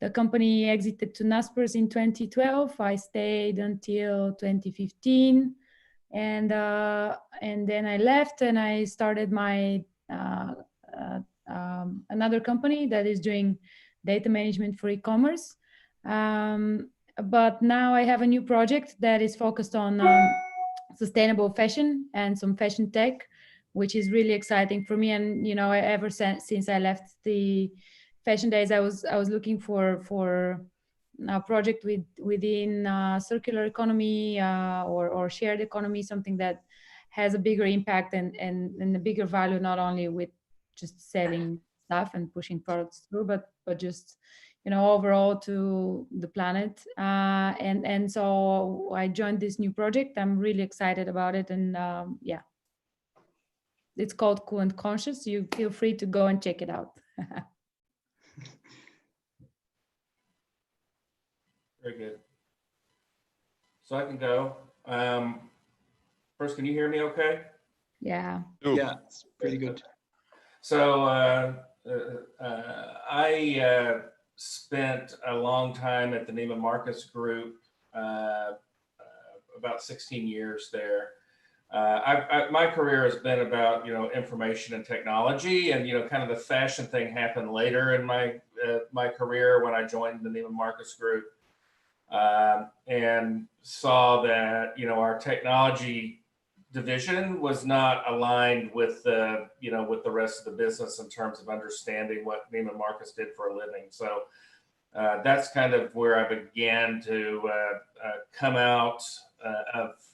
The company exited to Naspers in 2012. I stayed until 2015, and then I left and I started my another company that is doing data management for e-commerce. But now I have a new project that is focused on sustainable fashion and some fashion tech, which is really exciting for me. And ever since I left the fashion days, I was looking for a project within circular economy or shared economy, something that has a bigger impact and a bigger value, not only with just selling stuff and pushing products through, but just overall to the planet. And so I joined this new project. I'm really excited about it, and yeah, it's called Kool and Konscious. You feel free to go and check it out. Very good. So I can go. First, can you hear me okay? Yeah. Yeah, it's pretty good. So I spent a long time at the Neiman Marcus Group, about 16 years there. My career has been about information and technology, and kind of the fashion thing happened later in my career when I joined the Neiman Marcus Group, and saw that our technology division was not aligned with the rest of the business in terms of understanding what Neiman Marcus did for a living. So that's kind of where I began to come out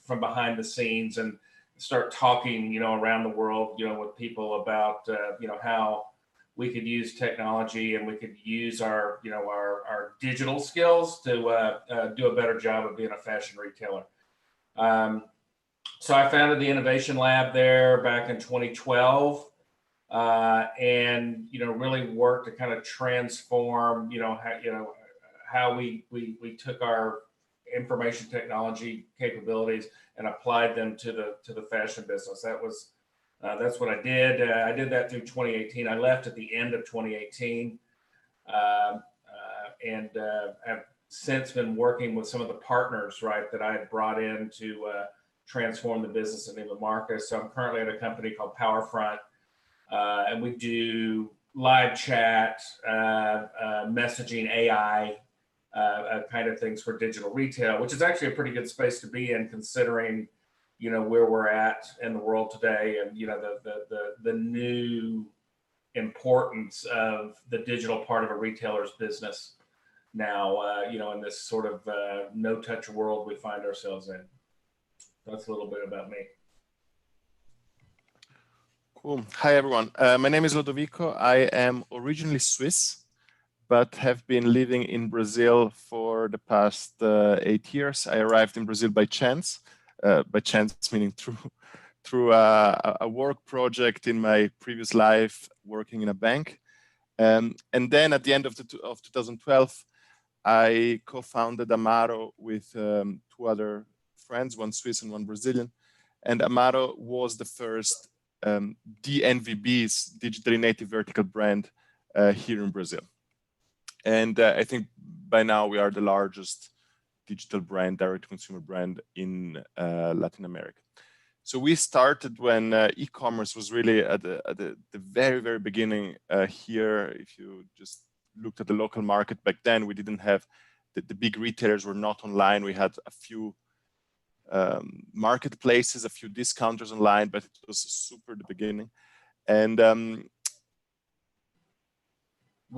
from behind the scenes and start talking, around the world, with people about, how we could use technology and we could use our digital skills to do a better job of being a fashion retailer. So I founded the Innovation Lab there back in 2012, and really worked to kind of transform how we took our information technology capabilities and applied them to the fashion business. That's what I did. I did that through 2018. I left at the end of 2018, and have since been working with some of the partners, that I had brought in to transform the business of Neiman Marcus. So I'm currently at a company called PowerFront, and we do live chat, messaging, AI kind of things for digital retail, which is actually a pretty good space to be in, considering where we're at in the world today, and the new importance of the digital part of a retailer's business now, in this sort of no-touch world we find ourselves in. That's a little bit about me. Cool. Hi, everyone. My name is Lodovico. I am originally Swiss, but have been living in Brazil for the past 8 years. I arrived in Brazil by chance meaning through a work project in my previous life, working in a bank. And then at the end of 2012, I co-founded Amaro with 2 other friends, one Swiss and one Brazilian. And Amaro was the first DNVB's digitally native vertical brand here in Brazil. And I think by now we are the largest digital brand, direct consumer brand in Latin America. So we started when e-commerce was really at the very, very beginning here. If you just looked at the local market back then, we didn't have the big retailers were not online. We had a few marketplaces, a few discounters online, but it was super the beginning. And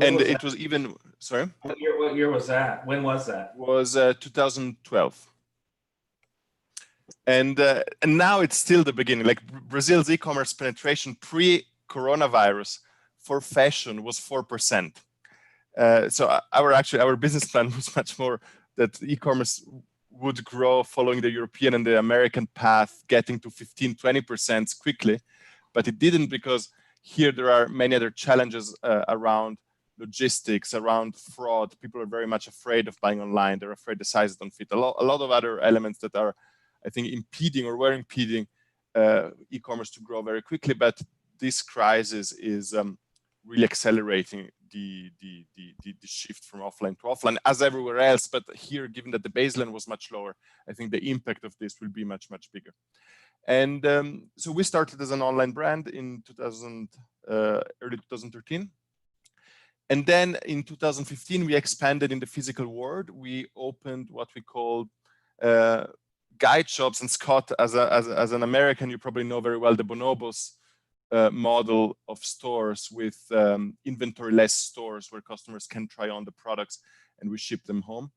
it was even, sorry? What year was that? When was that? It was 2012. And now it's still the beginning. Like Brazil's e-commerce penetration pre-coronavirus for fashion was 4%. So our business plan was much more that e-commerce would grow following the European and the American path, getting to 15-20% quickly. But it didn't, because here there are many other challenges around logistics, around fraud. People are very much afraid of buying online. They're afraid the sizes don't fit. A lot of other elements that are, I think, were impeding e-commerce to grow very quickly. But this crisis is really accelerating the shift from offline to offline as everywhere else. But here, given that the baseline was much lower, I think the impact of this will be much bigger. And so we started as an online brand in early 2013. And then in 2015, we expanded in the physical world. We opened what we call guide shops. And Scott, as an American, you probably know very well the BONOBOS model of stores with inventory-less stores where customers can try on the products and we ship them home.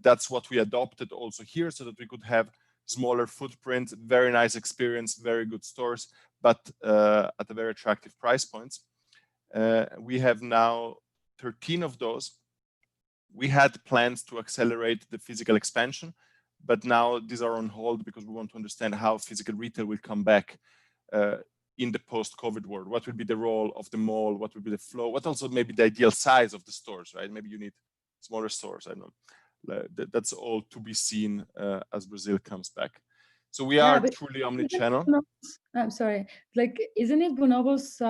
That's what we adopted also here so that we could have smaller footprint, very nice experience, very good stores, but at a very attractive price points. We have now 13 of those. We had plans to accelerate the physical expansion, but now these are on hold because we want to understand how physical retail will come back in the post-COVID world. What will be the role of the mall? What will be the flow? What also maybe the ideal size of the stores, right? Maybe you need smaller stores, I don't know. That's all to be seen as Brazil comes back. So we are truly omni-channel. I'm sorry, like, isn't it Bonobos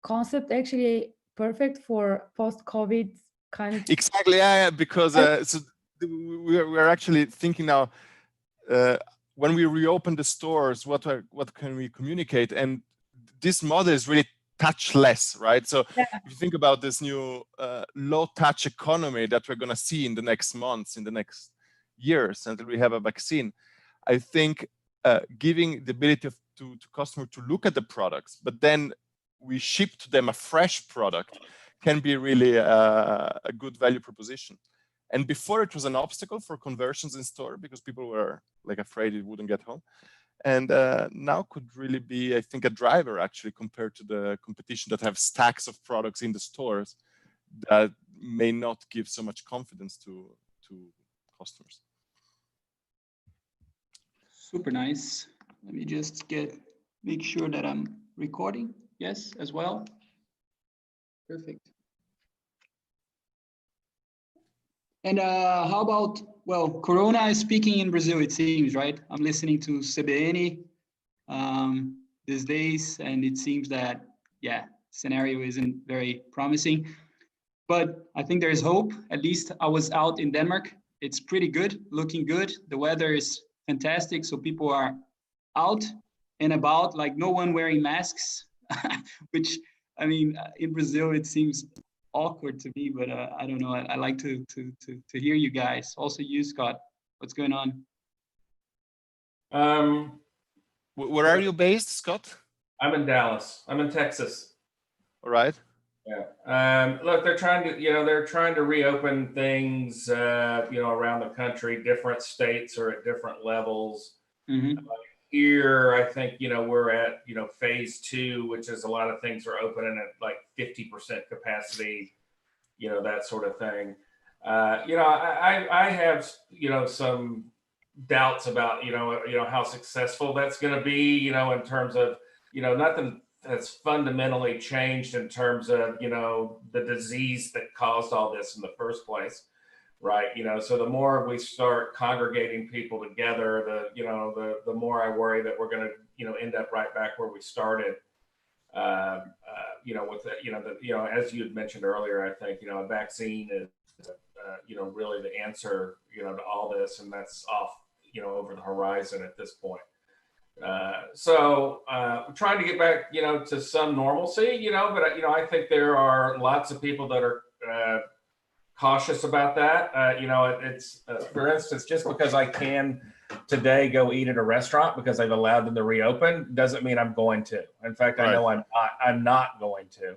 concept actually perfect for post-COVID kind of? Exactly, yeah, because so we're actually thinking now, when we reopen the stores, what can we communicate? And this model is really touchless, right? So if you think about this new low-touch economy that we're going to see in the next months, in the next years, until we have a vaccine, I think giving the ability to customer to look at the products, but then we ship to them a fresh product can be really a good value proposition. And before it was an obstacle for conversions in store because people were like afraid it wouldn't get home. And now could really be, I think, a driver actually compared to the competition that have stacks of products in the stores that may not give so much confidence to customers. Super nice. Let me just make sure that I'm recording. Yes, as well. Perfect. And how about, well, Corona is speaking in Brazil, it seems, right? I'm listening to CBN these days, and it seems that, yeah, scenario isn't very promising. But I think there's hope. At least I was out in Denmark. It's pretty good, looking good. The weather is fantastic, so people are out and about, like no one wearing masks, which, I mean, in Brazil, it seems awkward to me, but I don't know. I like to hear you guys. Also you, Scott, what's going on? Where are you based, Scott? I'm in Dallas. I'm in Texas. All right. Yeah. Look, they're trying to reopen things, around the country. Different states are at different levels. Mm-hmm. Here, I think, we're at, phase 2, which is a lot of things are opening at like 50% capacity, that sort of thing. I have, some doubts about, how successful that's going to be, in terms of, nothing has fundamentally changed in terms of, the disease that caused all this in the first place. Right. So the more we start congregating people together, the more I worry that we're going to, end up right back where we started, with the, as you had mentioned earlier, I think, a vaccine is, really the answer, to all this. And that's off, over the horizon at this point. So we're trying to get back, to some normalcy, but, I think there are lots of people that are, cautious about that. It's for instance, just because I can today go eat at a restaurant because I've allowed them to reopen doesn't mean I'm going to. In fact, I know I'm not going to.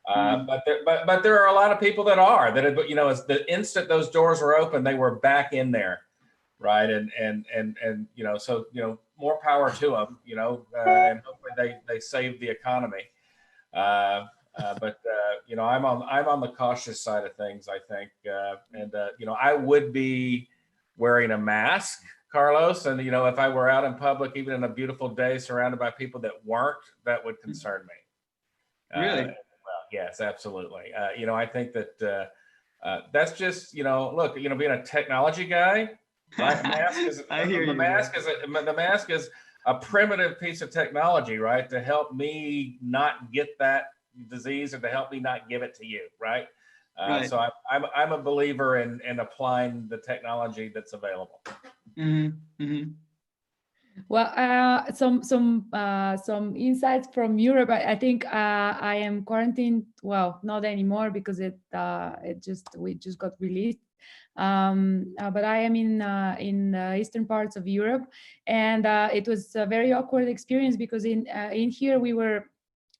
But there are a lot of people that are as the instant those doors were open, they were back in there, right? And so more power to them, and hopefully they save the economy. But I'm on the cautious side of things, I think, and I would be wearing a mask, Carlos, and if I were out in public, even in a beautiful day, surrounded by people that weren't, that would concern me. Really? Well, yes, absolutely. I think that that's just look, being a technology guy, right? The mask is a primitive piece of technology, right, to help me not get that disease or to help me not give it to you, right? Right. So I'm a believer in applying the technology that's available. Mm-hmm. Mm-hmm. Well, some insights from Europe. I think I am quarantined. Well, not anymore because we just got released. But I am in eastern parts of Europe, and it was a very awkward experience because in here we were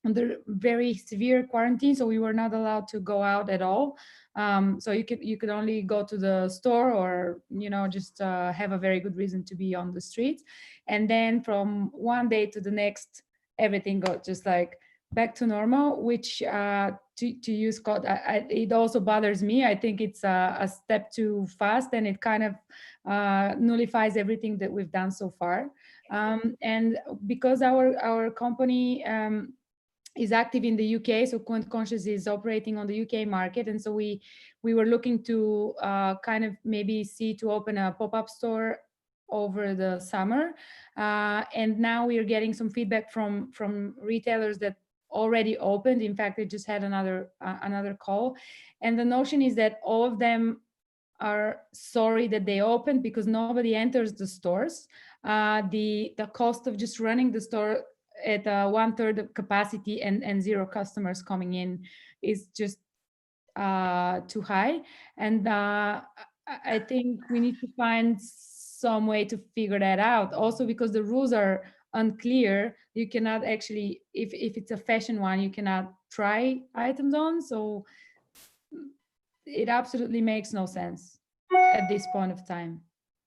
under very severe quarantine, so we were not allowed to go out at all. So you could only go to the store or just have a very good reason to be on the streets. And then from one day to the next, everything got just like back to normal, which to use Scott, it also bothers me. I think it's a step too fast, and it kind of nullifies everything that we've done so far. And because our company is active in the UK, so Kool and Konscious is operating on the UK market, and so we were looking to kind of maybe see to open a pop-up store over the summer, and now we are getting some feedback from retailers that already opened. In fact, they just had another call, and the notion is that all of them are sorry that they opened because nobody enters the stores. The cost of just running the store at 1/3 of capacity and zero customers coming in is just too high. And I think we need to find some way to figure that out. Also because the rules are unclear, you cannot actually, if it's a fashion one, you cannot try items on. So it absolutely makes no sense at this point of time.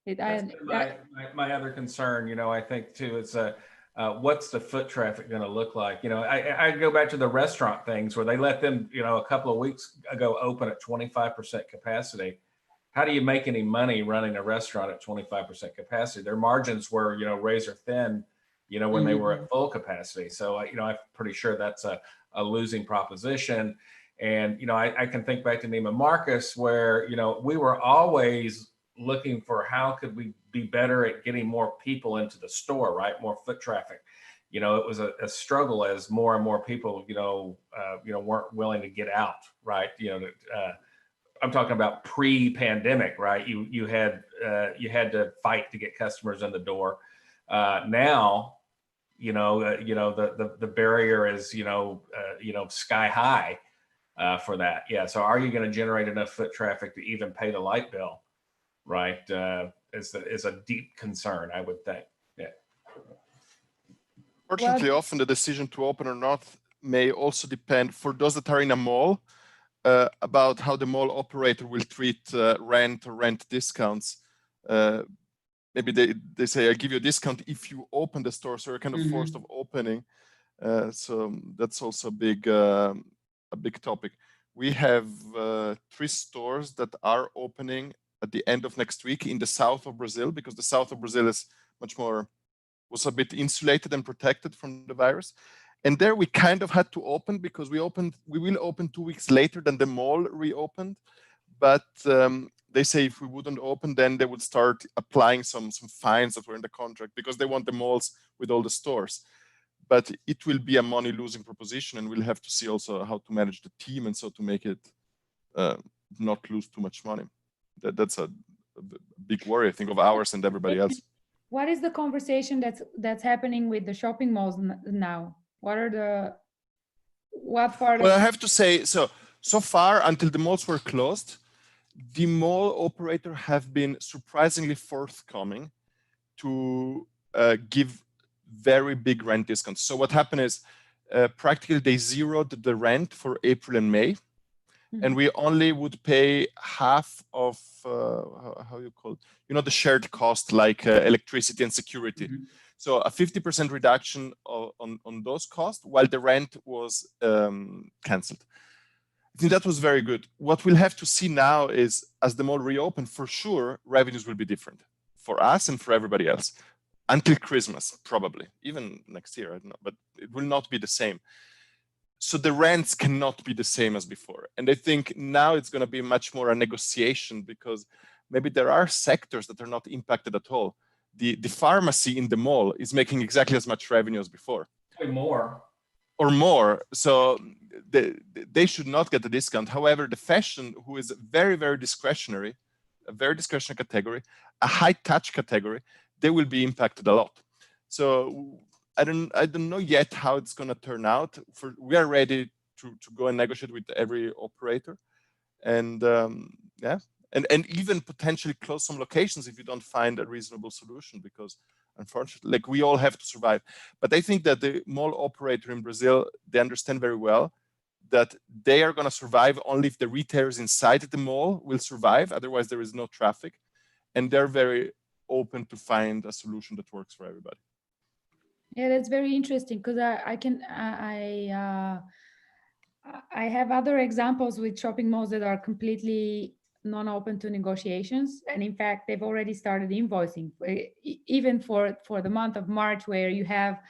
That's my other concern, I think too, is what's the foot traffic going to look like? I go back to the restaurant things where they let them, a couple of weeks ago open at 25% capacity. How do you make any money running a restaurant at 25% capacity? Their margins were, razor thin, when they were at full capacity. So, I'm pretty sure that's a losing proposition. And, I can think back to Neiman Marcus where, we were always looking for how could we be better at getting more people into the store, right? More foot traffic. It was a struggle as more and more people, weren't willing to get out, right? I'm talking about pre-pandemic, right? You had to fight to get customers in the door. Now, the barrier is, sky high for that. Yeah. So are you going to generate enough foot traffic to even pay the light bill? Right, is a deep concern, I would think. Yeah. Fortunately, often the decision to open or not may also depend, for those that are in a mall, about how the mall operator will treat rent or rent discounts. Maybe they say, I'll give you a discount if you open the store, so you're kind of forced of opening. So that's also a big topic. We have 3 stores that are opening at the end of next week in the south of Brazil, because the south of Brazil is was a bit insulated and protected from the virus. And there we kind of had to open because we will open 2 weeks later than the mall reopened. But they say if we wouldn't open, then they would start applying some fines that were in the contract because they want the malls with all the stores. But it will be a money losing proposition, and we'll have to see also how to manage the team and so to make it not lose too much money. That's a big worry, I think, of ours and everybody else. What is the conversation that's happening with the shopping malls now? What part? Well, I have to say, so far until the malls were closed, the mall operator have been surprisingly forthcoming to give very big rent discounts. So what happened is practically they zeroed the rent for April and May. And we only would pay half of how you call it, the shared cost like electricity and security. So a 50% reduction on those costs while the rent was canceled. I think that was very good. What we'll have to see now is as the mall reopen, for sure, revenues will be different for us and for everybody else until Christmas, probably, even next year, I don't know, but it will not be the same. So the rents cannot be the same as before. And I think now it's going to be much more a negotiation because maybe there are sectors that are not impacted at all. The pharmacy in the mall is making exactly as much revenue as before. Or more. Or more. So they should not get the discount. However, the fashion, who is very, very discretionary, a very discretionary category, a high touch category, they will be impacted a lot. So I don't know yet how it's going to turn out. We are ready to go and negotiate with every operator, and yeah, and even potentially close some locations if you don't find a reasonable solution, because unfortunately, like, we all have to survive. But I think that the mall operator in Brazil, they understand very well that they are going to survive only if the retailers inside the mall will survive. Otherwise, there is no traffic, and they're very open to find a solution that works for everybody. Yeah, that's very interesting, because I have other examples with shopping malls that are completely non-open to negotiations, and in fact, they've already started invoicing, even for the month of March, where you have,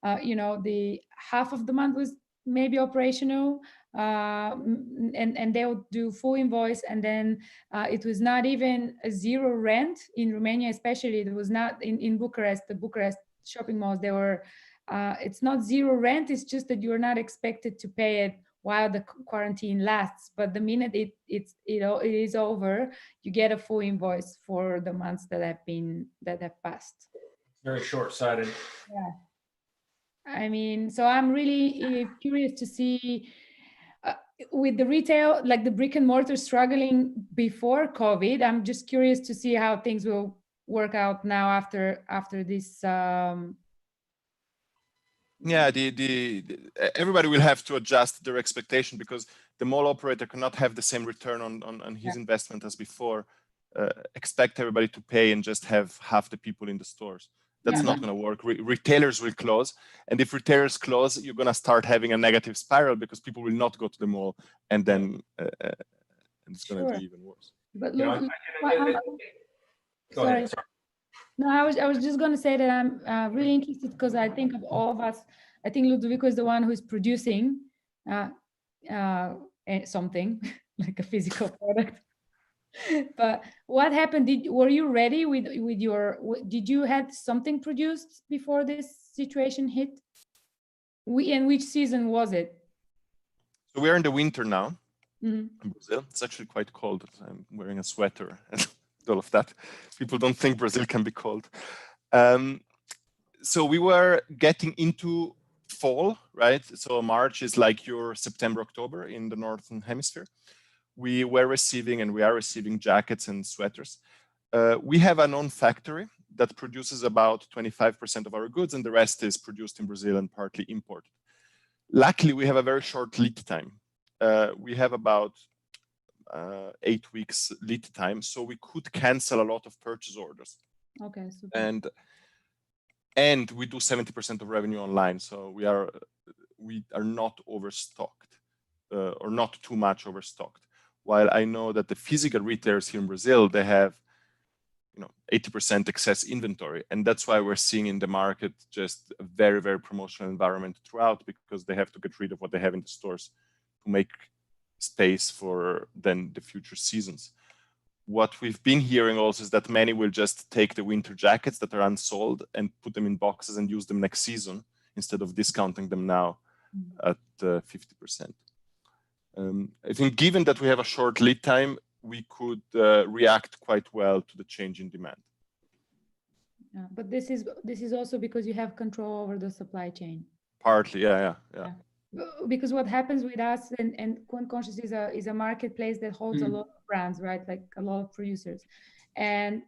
the half of the month was maybe operational, and they'll do full invoice, and then it was not even a zero rent in Romania, especially. It was not in Bucharest. The Bucharest shopping malls, they were. It's not zero rent. It's just that you're not expected to pay it while the quarantine lasts. But the minute it is over, you get a full invoice for the months that have passed. Very short-sighted. Yeah. I mean, so I'm really curious to see with the retail, like the brick and mortar struggling before COVID. I'm just curious to see how things will work out now after this. Yeah, everybody will have to adjust their expectation, because the mall operator cannot have the same return on his investment as before. Expect everybody to pay and just have half the people in the stores. That's not going to work. Retailers will close, and if retailers close, you're going to start having a negative spiral, because people will not go to the mall, and then it's going to be even worse. But look, sorry. No, I was just going to say that I'm really interested, because I think of all of us, I think Lodovico is the one who's producing something like a physical product. But what happened? Were you ready with your? Did you had something produced before this situation hit? And which season was it? So we are in the winter now in Brazil. It's actually quite cold. I'm wearing a sweater. All of that. People don't think Brazil can be cold. So we were getting into fall, right? So March is like your September, October in the Northern Hemisphere. We were receiving, and we are receiving, jackets and sweaters. We have an own factory that produces about 25% of our goods, and the rest is produced in Brazil and partly imported. Luckily, we have a very short lead time. We have about 8 weeks lead time, so we could cancel a lot of purchase orders. Okay, super. And we do 70% of revenue online, so we are not overstocked, or not too much overstocked. While I know that the physical retailers here in Brazil, they have 80% excess inventory, and that's why we're seeing in the market just a very, very promotional environment throughout, because they have to get rid of what they have in the stores to make space for then the future seasons. What we've been hearing also is that many will just take the winter jackets that are unsold and put them in boxes and use them next season, instead of discounting them now at 50%. I think given that we have a short lead time, we could react quite well to the change in demand. Yeah, but this is also because you have control over the supply chain. Partly, yeah. Because what happens with us, and Kool and Konscious is a marketplace that holds a lot of brands, right? Like a lot of producers. And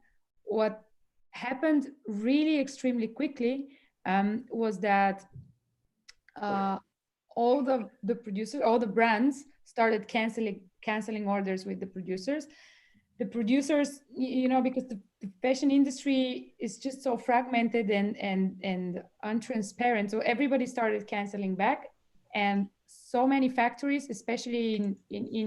what happened really extremely quickly was that all the producers, all the brands started canceling orders with the producers. The producers, because the fashion industry is just so fragmented and untransparent, so everybody started canceling back. And so many factories, especially in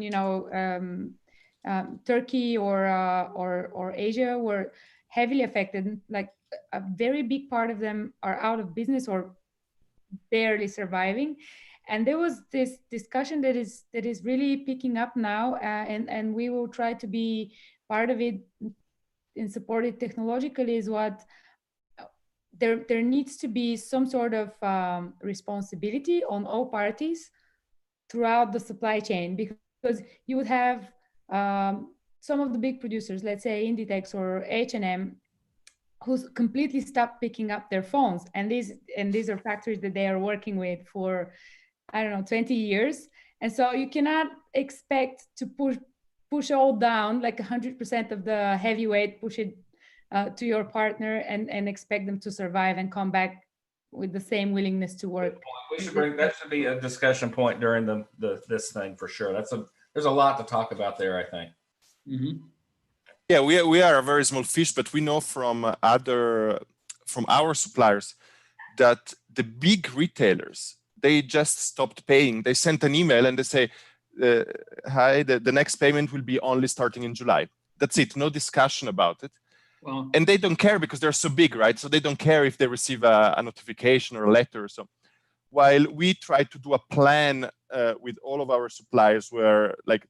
Turkey or Asia, were heavily affected. Like a very big part of them are out of business or barely surviving. And there was this discussion that is really picking up now, and we will try to be part of it and support it technologically. Is what there needs to be some sort of responsibility on all parties throughout the supply chain, because you would have some of the big producers, let's say Inditex or H&M, who's completely stopped picking up their phones, and these are factories that they are working with for, I don't know, 20 years. And so you cannot expect to push all down, like 100% of the heavyweight, push it to your partner and expect them to survive and come back with the same willingness to work. We should that should be a discussion point during this thing for sure. There's a lot to talk about there, I think. Mm-hmm. Yeah, we are a very small fish, but we know from our suppliers that the big retailers, they just stopped paying. They sent an email and they say, hi, the next payment will be only starting in July. That's it, no discussion about it. Wow. And they don't care because they're so big, right? So they don't care if they receive a notification or a letter or so. While we try to do a plan with all of our suppliers where, like,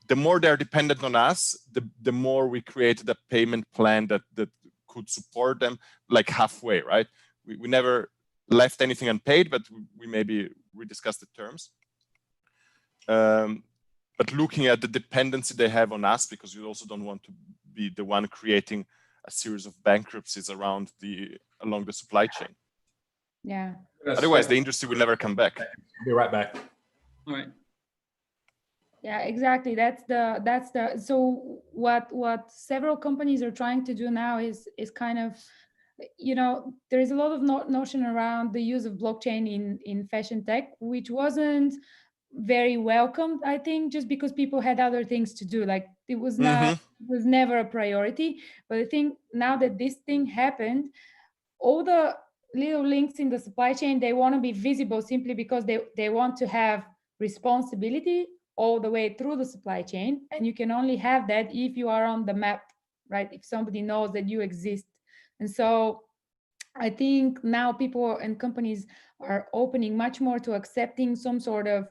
the more they're dependent on us, the more we create the payment plan that could support them, like halfway, right? We never left anything unpaid, but we maybe rediscussed the terms. But looking at the dependency they have on us, because you also don't want to be the one creating a series of bankruptcies along the supply chain. Yeah. Otherwise, the industry will never come back. Be right back. All right. Yeah, exactly. So what several companies are trying to do now is kind of, there is a lot of notion around the use of blockchain in fashion tech, which wasn't very welcomed, I think, just because people had other things to do. Like it was not, it was never a priority. But I think now that this thing happened, all the little links in the supply chain, they want to be visible simply because they want to have responsibility all the way through the supply chain. And you can only have that if you are on the map, right? If somebody knows that you exist. And so I think now people and companies are opening much more to accepting some sort of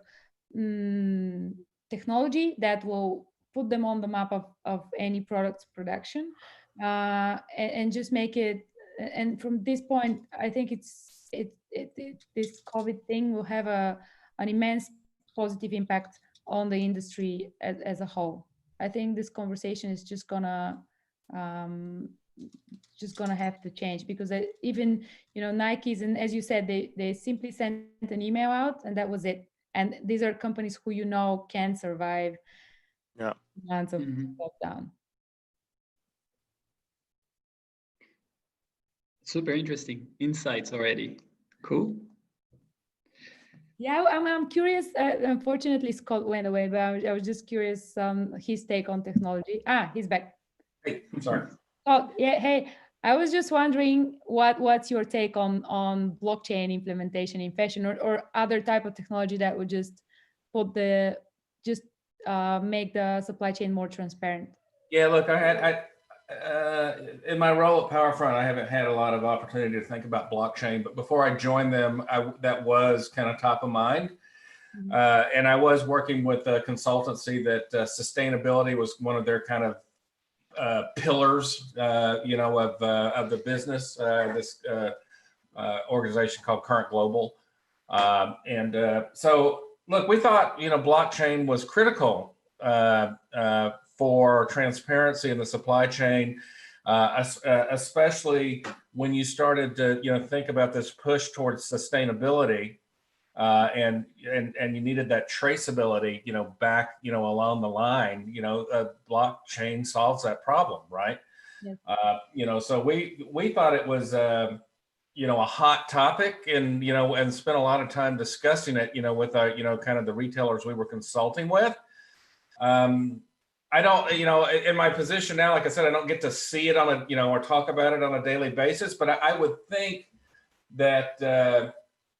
technology that will put them on the map of any product's production, and just make it. And from this point, I think this COVID thing will have an immense positive impact on the industry as a whole. I think this conversation is just gonna have to change, because even Nike's, and as you said, they simply sent an email out and that was it. And these are companies who can survive months of lockdown. Super interesting insights already. Cool. Yeah, I'm curious. Unfortunately, Scott went away, but I was just curious his take on technology. He's back. Hey, I'm sorry. Oh, yeah. Hey, I was just wondering what's your take on blockchain implementation in fashion, or other type of technology that would just make the supply chain more transparent. Yeah, look, I in my role at PowerFront, I haven't had a lot of opportunity to think about blockchain, but before I joined them, that was kind of top of mind. And I was working with a consultancy that sustainability was one of their kind of pillars, of the business. This organization called Current Global, so look, we thought blockchain was critical for transparency in the supply chain, especially when you started to think about this push towards sustainability, and you needed that traceability, back along the line. Blockchain solves that problem, right? Yes. So we thought it was a hot topic, and spent a lot of time discussing it, with kind of the retailers we were consulting with. I don't, in my position now, like I said, I don't get to see it on a, or talk about it on a daily basis, but I would think that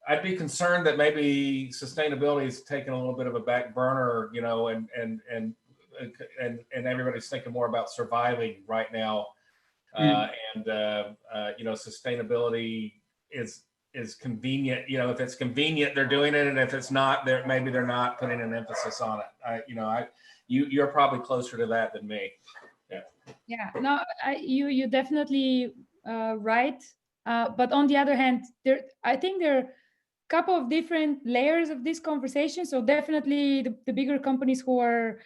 I'd be concerned that maybe sustainability is taking a little bit of a back burner, and everybody's thinking more about surviving right now. And sustainability is convenient. If it's convenient, they're doing it, and if it's not, maybe they're not putting an emphasis on it. You're probably closer to that than me. Yeah. No, you definitely right. But on the other hand, I think there are couple of different layers of this conversation. So definitely the bigger companies who are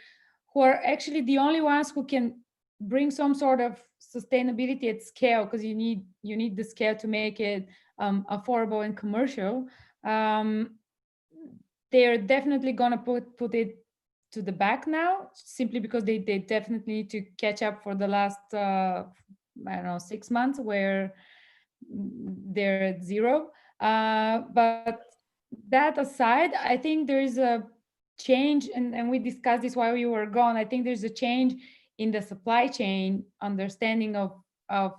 actually the only ones who can bring some sort of sustainability at scale, because you need the scale to make it affordable and commercial. They're definitely gonna put it to the back now, simply because they definitely need to catch up for the last I don't know, 6 months where they're at zero. But that aside, I think there is a change, and we discussed this while you were gone. I think there's a change in the supply chain understanding of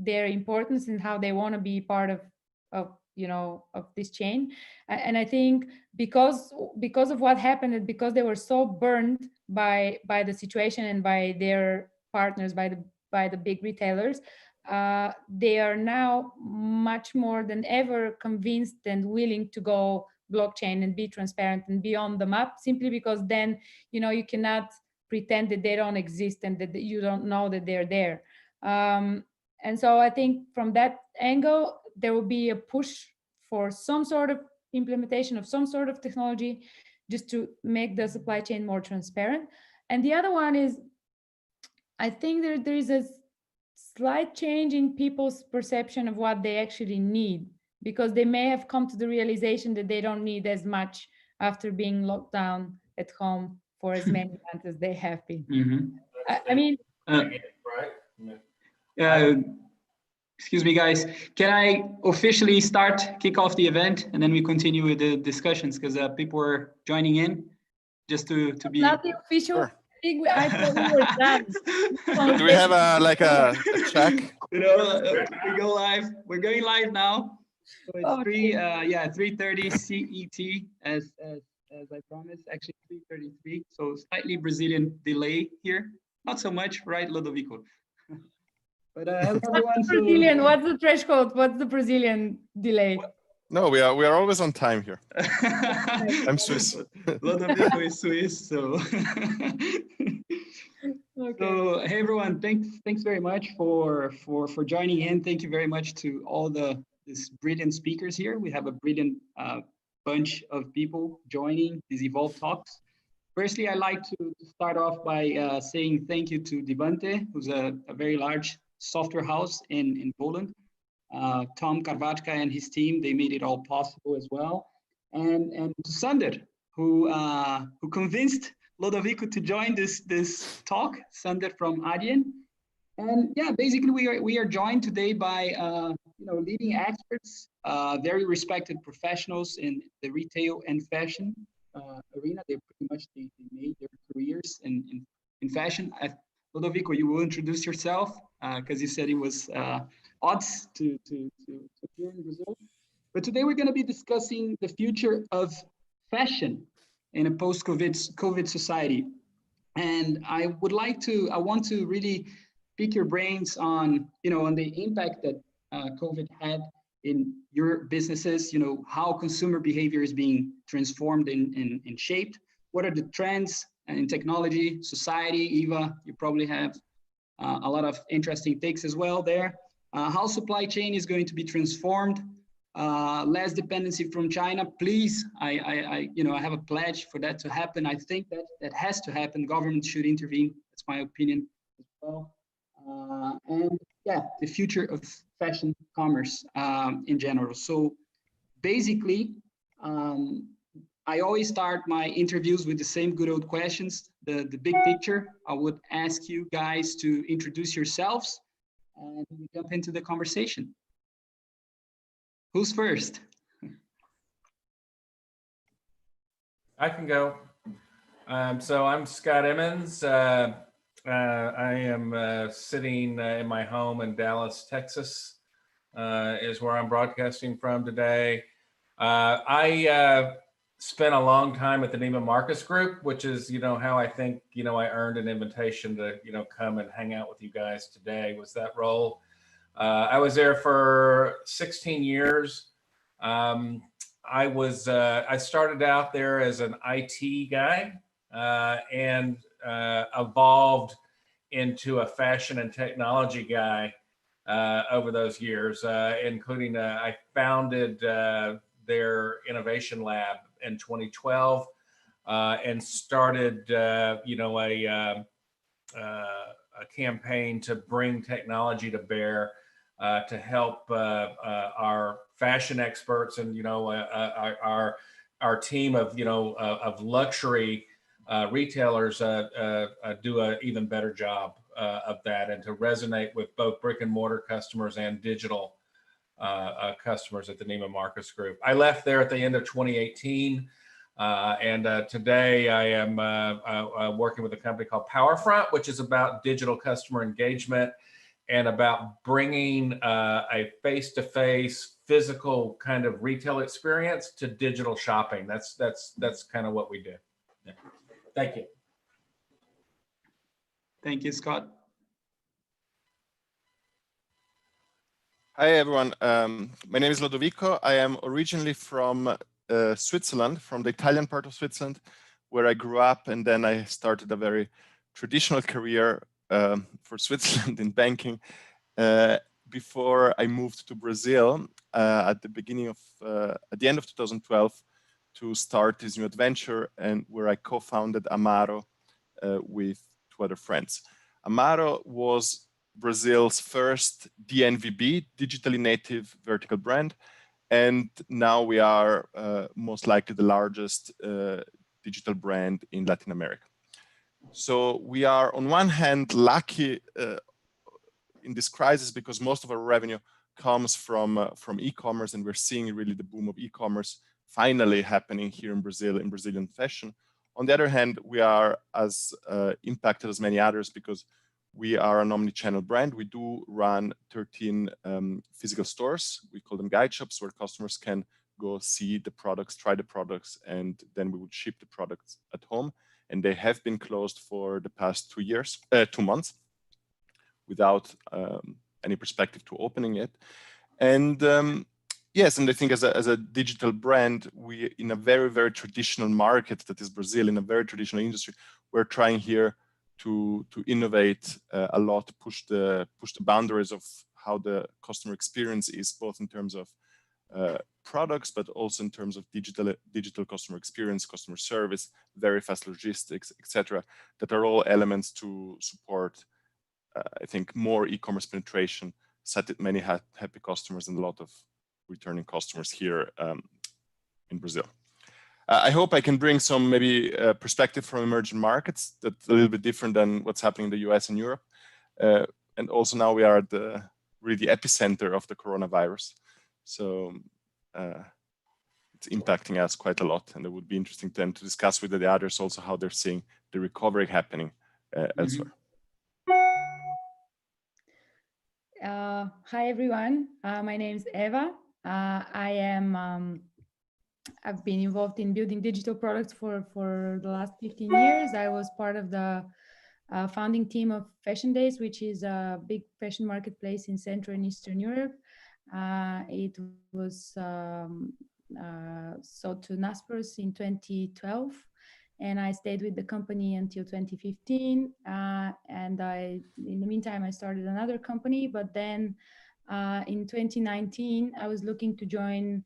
their importance and how they want to be part of of this chain. And I think because of what happened, and because they were so burned by the situation and by their partners, by the big retailers, they are now much more than ever convinced and willing to go blockchain and be transparent and be on the map, simply because then you cannot pretend that they don't exist and that you don't know that they're there. And so I think from that angle, there will be a push for some sort of implementation of some sort of technology just to make the supply chain more transparent. And the other one is, I think there is a slight change in people's perception of what they actually need, because they may have come to the realization that they don't need as much after being locked down at home for as many months as they have been. I mean, right? Excuse me, guys. Can I officially kick off the event, and then we continue with the discussions, because people are joining in just to be. Not the official. Sure. I thought we were done. Do we have a check? We go live. We're going live now. So it's 3:30 CET as I promised. Actually 3:33. So slightly Brazilian delay here. Not so much, right, Lodovico? But everyone. Brazilian. What's the threshold? What's the Brazilian delay? No, we are always on time here. I'm Swiss. Lodovico is Swiss, so. Okay. So hey everyone, thanks very much for joining in. Thank you very much to all these brilliant speakers here. We have a brilliant bunch of people joining these Evolve Talks. Firstly, I'd like to start off by saying thank you to Divante, who's a very large software house in Poland. Tom Karvatka and his team, they made it all possible as well. And to Sander, who convinced Lodovico to join this talk, Sander from Adyen. And yeah, basically we are joined today by leading experts, very respected professionals in the retail and fashion arena. They pretty much they made their careers in fashion. Lodovico, you will introduce yourself because you said it was odds to appear in Brazil. But today we're going to be discussing the future of fashion in a post-COVID society. And I want to really pick your brains on the impact that COVID had in your businesses, how consumer behavior is being transformed and shaped. What are the trends in technology, society? Eva, you probably have a lot of interesting takes as well there. How supply chain is going to be transformed, less dependency from China. Please, I have a pledge for that to happen. I think that has to happen. Government should intervene. That's my opinion as well. And yeah, the future of fashion commerce in general. So basically, I always start my interviews with the same good old questions, the big picture. I would ask you guys to introduce yourselves and we jump into the conversation. Who's first? I can go. So I'm Scott Emmons. I am sitting in my home in Dallas, Texas, is where I'm broadcasting from today. I spent a long time at the Neiman Marcus Group, which is, how I think, I earned an invitation to, come and hang out with you guys today, was that role. I was there for 16 years. I started out there as an IT guy and evolved into a fashion and technology guy over those years, including I founded the their innovation lab in 2012 and started, a campaign to bring technology to bear to help our fashion experts and our team of of luxury retailers do an even better job of that, and to resonate with both brick and mortar customers and digital customers at the Neiman Marcus Group. I left there at the end of 2018. And today I am working with a company called PowerFront, which is about digital customer engagement and about bringing a face-to-face physical kind of retail experience to digital shopping. That's kind of what we do. Yeah. Thank you. Thank you, Scott. Hi, everyone. My name is Lodovico. I am originally from Switzerland, from the Italian part of Switzerland, where I grew up, and then I started a very traditional career for Switzerland in banking before I moved to Brazil at the end of 2012 to start this new adventure, and where I co-founded Amaro with two other friends. Amaro was Brazil's first DNVB, digitally native vertical brand. And now we are most likely the largest digital brand in Latin America. So we are on one hand lucky in this crisis because most of our revenue comes from e-commerce, and we're seeing really the boom of e-commerce finally happening here in Brazil, in Brazilian fashion. On the other hand, we are as impacted as many others because we are an omni-channel brand. We do run 13 physical stores. We call them guide shops, where customers can go see the products, try the products, and then we would ship the products at home. And they have been closed for the past 2 months, without any perspective to opening it. And yes, and I think as a digital brand, we in a very, very traditional market that is Brazil, in a very traditional industry, we're trying here to innovate a lot, to push the boundaries of how the customer experience is, both in terms of products, but also in terms of digital customer experience, customer service, very fast logistics, etc. That are all elements to support, I think, more e-commerce penetration, many happy customers, and a lot of returning customers here in Brazil. I hope I can bring some maybe perspective from emerging markets that's a little bit different than what's happening in the US and Europe. And also now we are at the epicenter of the coronavirus. So it's impacting us quite a lot. And it would be interesting then to discuss with the others also how they're seeing the recovery happening elsewhere. Hi, everyone. My name is Eva. I've been involved in building digital products for the last 15 years. I was part of the founding team of Fashion Days, which is a big fashion marketplace in Central and Eastern Europe. It was sold to Naspers in 2012, and I stayed with the company until 2015. And in the meantime, I started another company. But then in 2019, I was looking to join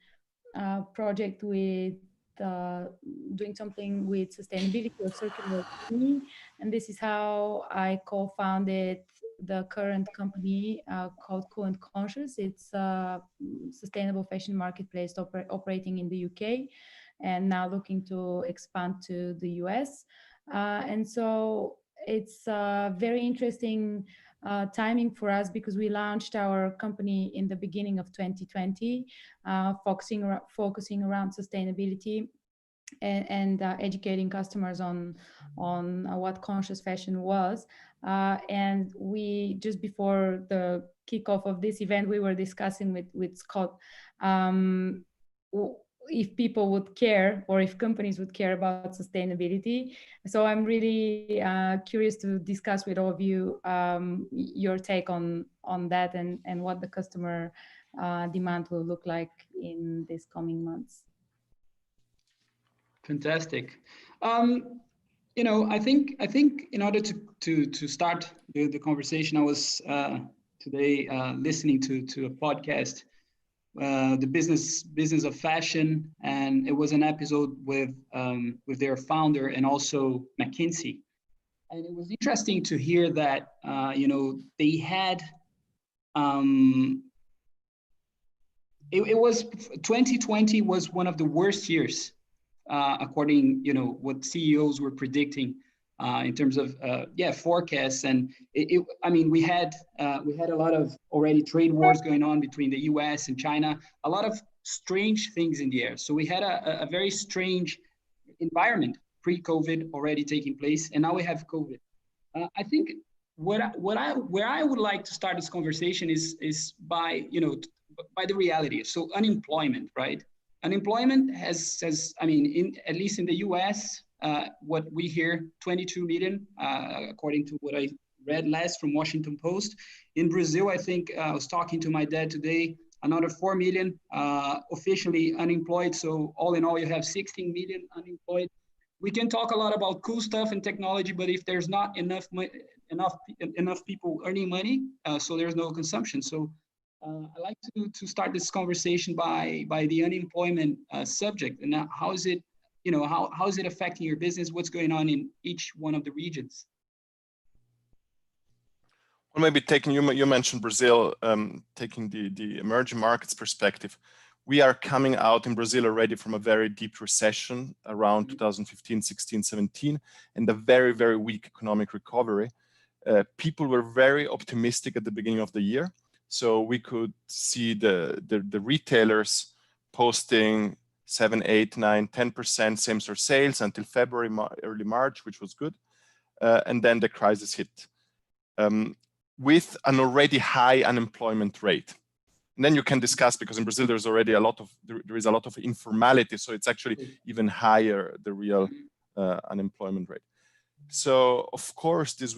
project with doing something with sustainability or circular economy, and this is how I co-founded the current company called Kool and Konscious. It's a sustainable fashion marketplace operating in the UK, and now looking to expand to the US. And so it's very interesting timing for us, because we launched our company in the beginning of 2020, focusing around sustainability and educating customers on what conscious fashion was. And we, just before the kickoff of this event, we were discussing with Scott if people would care, or if companies would care about sustainability. So I'm really curious to discuss with all of you your take on that, and what the customer demand will look like in these coming months. Fantastic. I think in order to start the conversation, I was today listening to a podcast the business of fashion, and it was an episode with their founder and also McKinsey. And it was interesting to hear that they had it was 2020 was one of the worst years according what CEOs were predicting in terms of forecasts. And I mean, we had a lot of already trade wars going on between the US and China, a lot of strange things in the air. So we had a very strange environment pre-COVID already taking place, and now we have COVID. I think where I would like to start this conversation is by by the reality. So unemployment, right? Unemployment has I mean, at least in the US, what we hear, 22 million, according to what I read last from Washington Post. In Brazil, I think I was talking to my dad today, another 4 million officially unemployed. So all in all, you have 16 million unemployed. We can talk a lot about cool stuff and technology, but if there's not enough people earning money, so there's no consumption. So I like to start this conversation by the unemployment subject, and how is it, how is it affecting your business? What's going on in each one of the regions? Well, maybe taking you mentioned Brazil, taking the emerging markets perspective. We are coming out in Brazil already from a very deep recession around 2015, 16, 17, and a very, very weak economic recovery. People were very optimistic at the beginning of the year. So we could see the retailers posting 7, 8, 9, 10% same-store sales until February, early March, which was good. And then the crisis hit with an already high unemployment rate. And then you can discuss, because in Brazil there's already there is a lot of informality, so it's actually even higher, the real unemployment rate. So of course this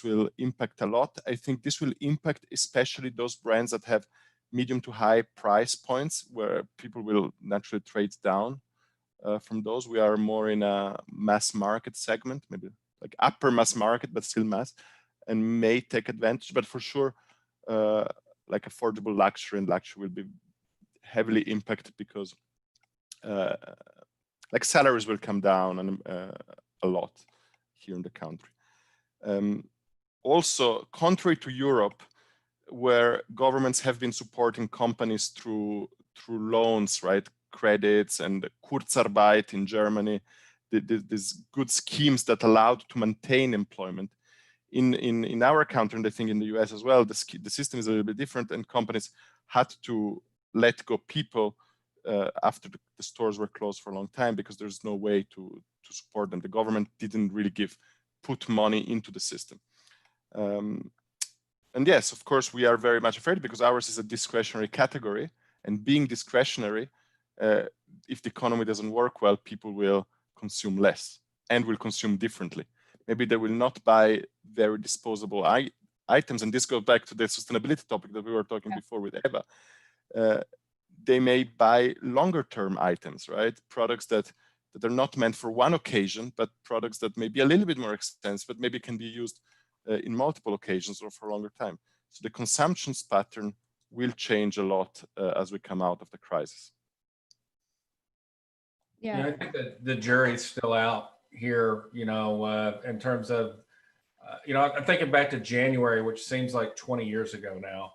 will impact a lot. I think this will impact especially those brands that have medium to high price points, where people will naturally trade down from those. We are more in a mass market segment, maybe like upper mass market, but still mass, and may take advantage. But for sure, like affordable luxury and luxury will be heavily impacted, because like salaries will come down and a lot here in the country. Also, contrary to Europe, where governments have been supporting companies through loans, right, credits, and Kurzarbeit in Germany, these good schemes that allowed to maintain employment. In our country, and I think in the US as well, the system is a little bit different, and companies had to let go people after the stores were closed for a long time, because there's no way to support them. The government didn't really put money into the system. And yes, of course, we are very much afraid, because ours is a discretionary category, and being discretionary, if the economy doesn't work well, people will consume less and will consume differently. Maybe they will not buy very disposable items, and this goes back to the sustainability topic that we were talking before with Eva. They may buy longer term items, right? Products that are not meant for one occasion, but products that may be a little bit more expensive, but maybe can be used in multiple occasions or for a longer time. So the consumption pattern will change a lot as we come out of the crisis. Yeah, I think that the jury's still out here, in terms of, I'm thinking back to January, which seems like 20 years ago now,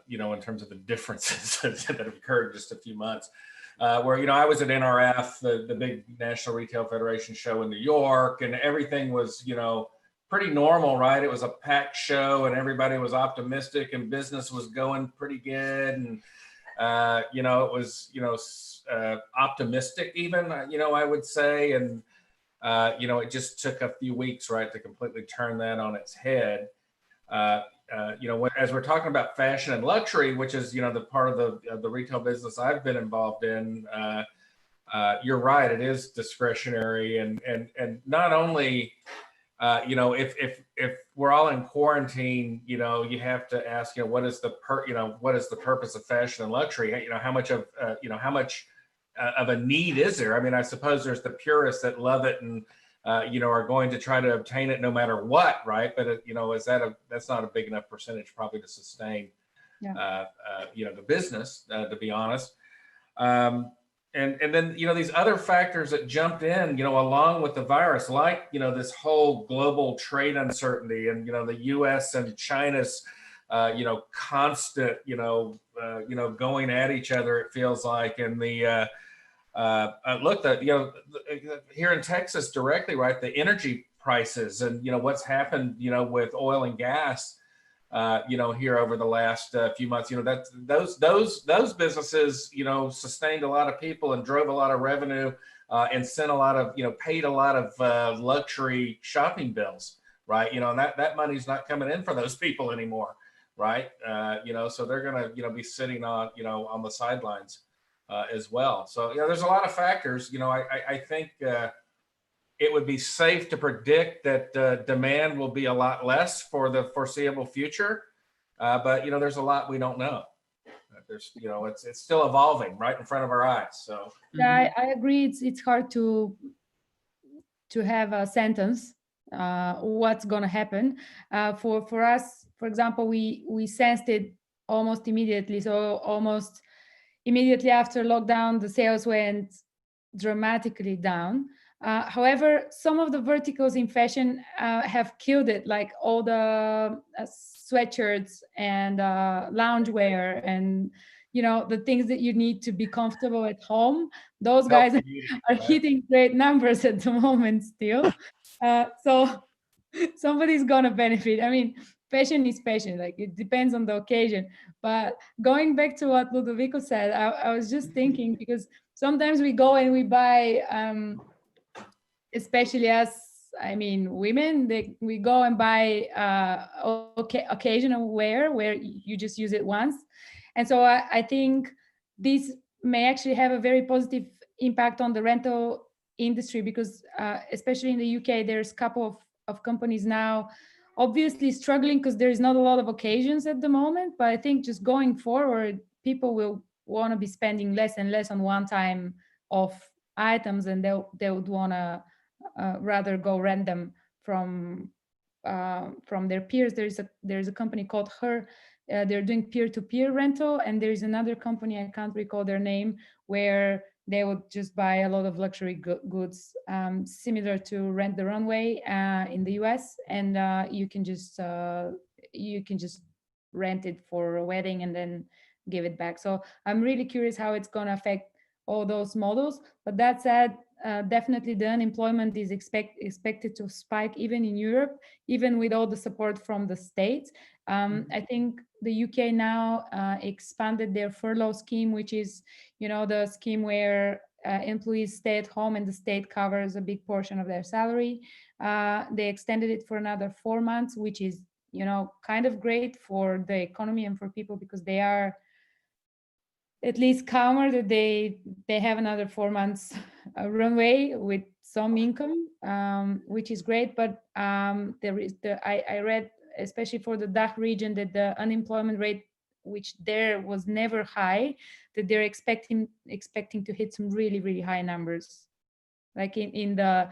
in terms of the differences that have occurred in just a few months, where, I was at NRF, the big National Retail Federation show in New York, and everything was, pretty normal, right? It was a packed show, and everybody was optimistic, and business was going pretty good. And, it was, optimistic even, I would say. And, it just took a few weeks, right, to completely turn that on its head. As we're talking about fashion and luxury, which is, the part of the retail business I've been involved in, you're right, it is discretionary. And not only, if we're all in quarantine, you have to ask, what is the purpose of fashion and luxury? How much of a need is there? I mean, I suppose there's the purists that love it and, are going to try to obtain it no matter what, right? But, that's not a big enough percentage probably to sustain the business, to be honest. And then, these other factors that jumped in, along with the virus, like, this whole global trade uncertainty and, the US and China's, constant, going at each other, it feels like. And the, look, here in Texas directly, right, the energy prices and, what's happened, with oil and gas, here over the last few months, that those businesses, sustained a lot of people and drove a lot of revenue, and sent a lot of, paid a lot of luxury shopping bills, right? And that money's not coming in for those people anymore, right? So they're gonna, be sitting on, on the sidelines as well. So, there's a lot of factors. I think it would be safe to predict that demand will be a lot less for the foreseeable future. But, there's a lot we don't know. There's, it's still evolving right in front of our eyes. So yeah, I agree. It's hard to have a sentence what's going to happen. For us, for example, we sensed it almost immediately. So almost immediately after lockdown, the sales went dramatically down. However, some of the verticals in fashion have killed it, like all the sweatshirts and loungewear and, the things that you need to be comfortable at home. Those guys are hitting great numbers at the moment still. So somebody's going to benefit. I mean, fashion is fashion, like it depends on the occasion. But going back to what Lodovico said, I was just thinking, because sometimes we go and we buy, especially as, women, we go and buy occasional wear where you just use it once. And so I think this may actually have a very positive impact on the rental industry, because especially in the UK, there's a couple of companies now obviously struggling because there is not a lot of occasions at the moment. But I think just going forward, people will want to be spending less and less on one-time off items, and they would want to rather go rent them from their peers. There's a company called Her. They're doing peer-to-peer rental, and there's another company, I can't recall their name, where they would just buy a lot of luxury goods, similar to Rent the Runway in the US, and you can just rent it for a wedding and then give it back. So I'm really curious how it's going to affect all those models. But that said, definitely the unemployment is expected to spike even in Europe, even with all the support from the states. I think the UK now expanded their furlough scheme, which is, the scheme where employees stay at home and the state covers a big portion of their salary. They extended it for another 4 months, which is, kind of great for the economy and for people, because they are at least calmer that they have another 4 months runway with some income, which is great. But there is I read, especially for the DACH region, that the unemployment rate, which there was never high, that they're expecting to hit some really, really high numbers, like in the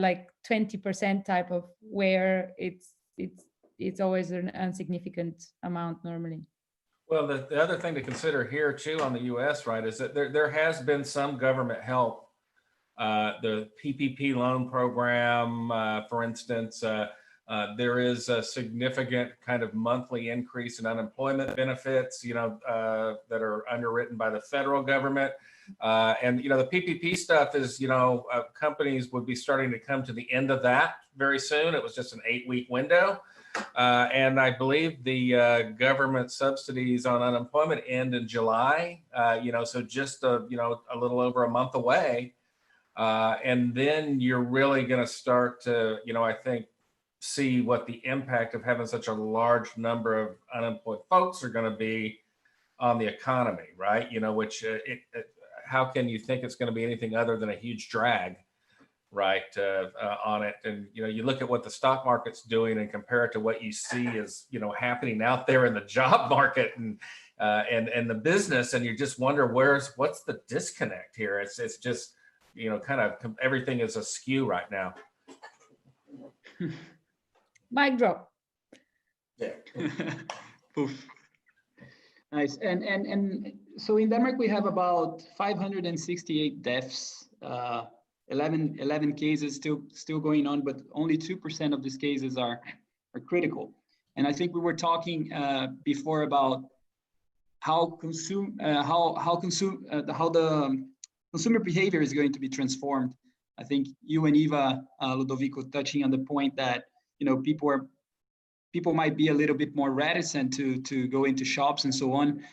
like 20% type of, where it's always an insignificant amount normally. Well, the other thing to consider here too on the U.S., right, is that there has been some government help. The PPP loan program, for instance, there is a significant kind of monthly increase in unemployment benefits, that are underwritten by the federal government. And, the PPP stuff is, companies would be starting to come to the end of that very soon. It was just an 8-week window. And I believe the government subsidies on unemployment end in July, so just a little over a month away. And then you're really going to start to, I think, see what the impact of having such a large number of unemployed folks are going to be on the economy, right? Which how can you think it's going to be anything other than a huge drag, right, on it? And you look at what the stock market's doing and compare it to what you see is happening out there in the job market and the business, and you just wonder what's the disconnect here. It's just kind of everything is askew right now. Mic drop. Yeah. Poof. Nice. And so in Denmark, we have about 568 deaths, 11 cases still going on, but only 2% of these cases are critical. And I think we were talking before about how the consumer behavior is going to be transformed. I think you and Eva, Lodovico, touching on the point that, you know, people might be a little bit more reticent to go into shops and so on.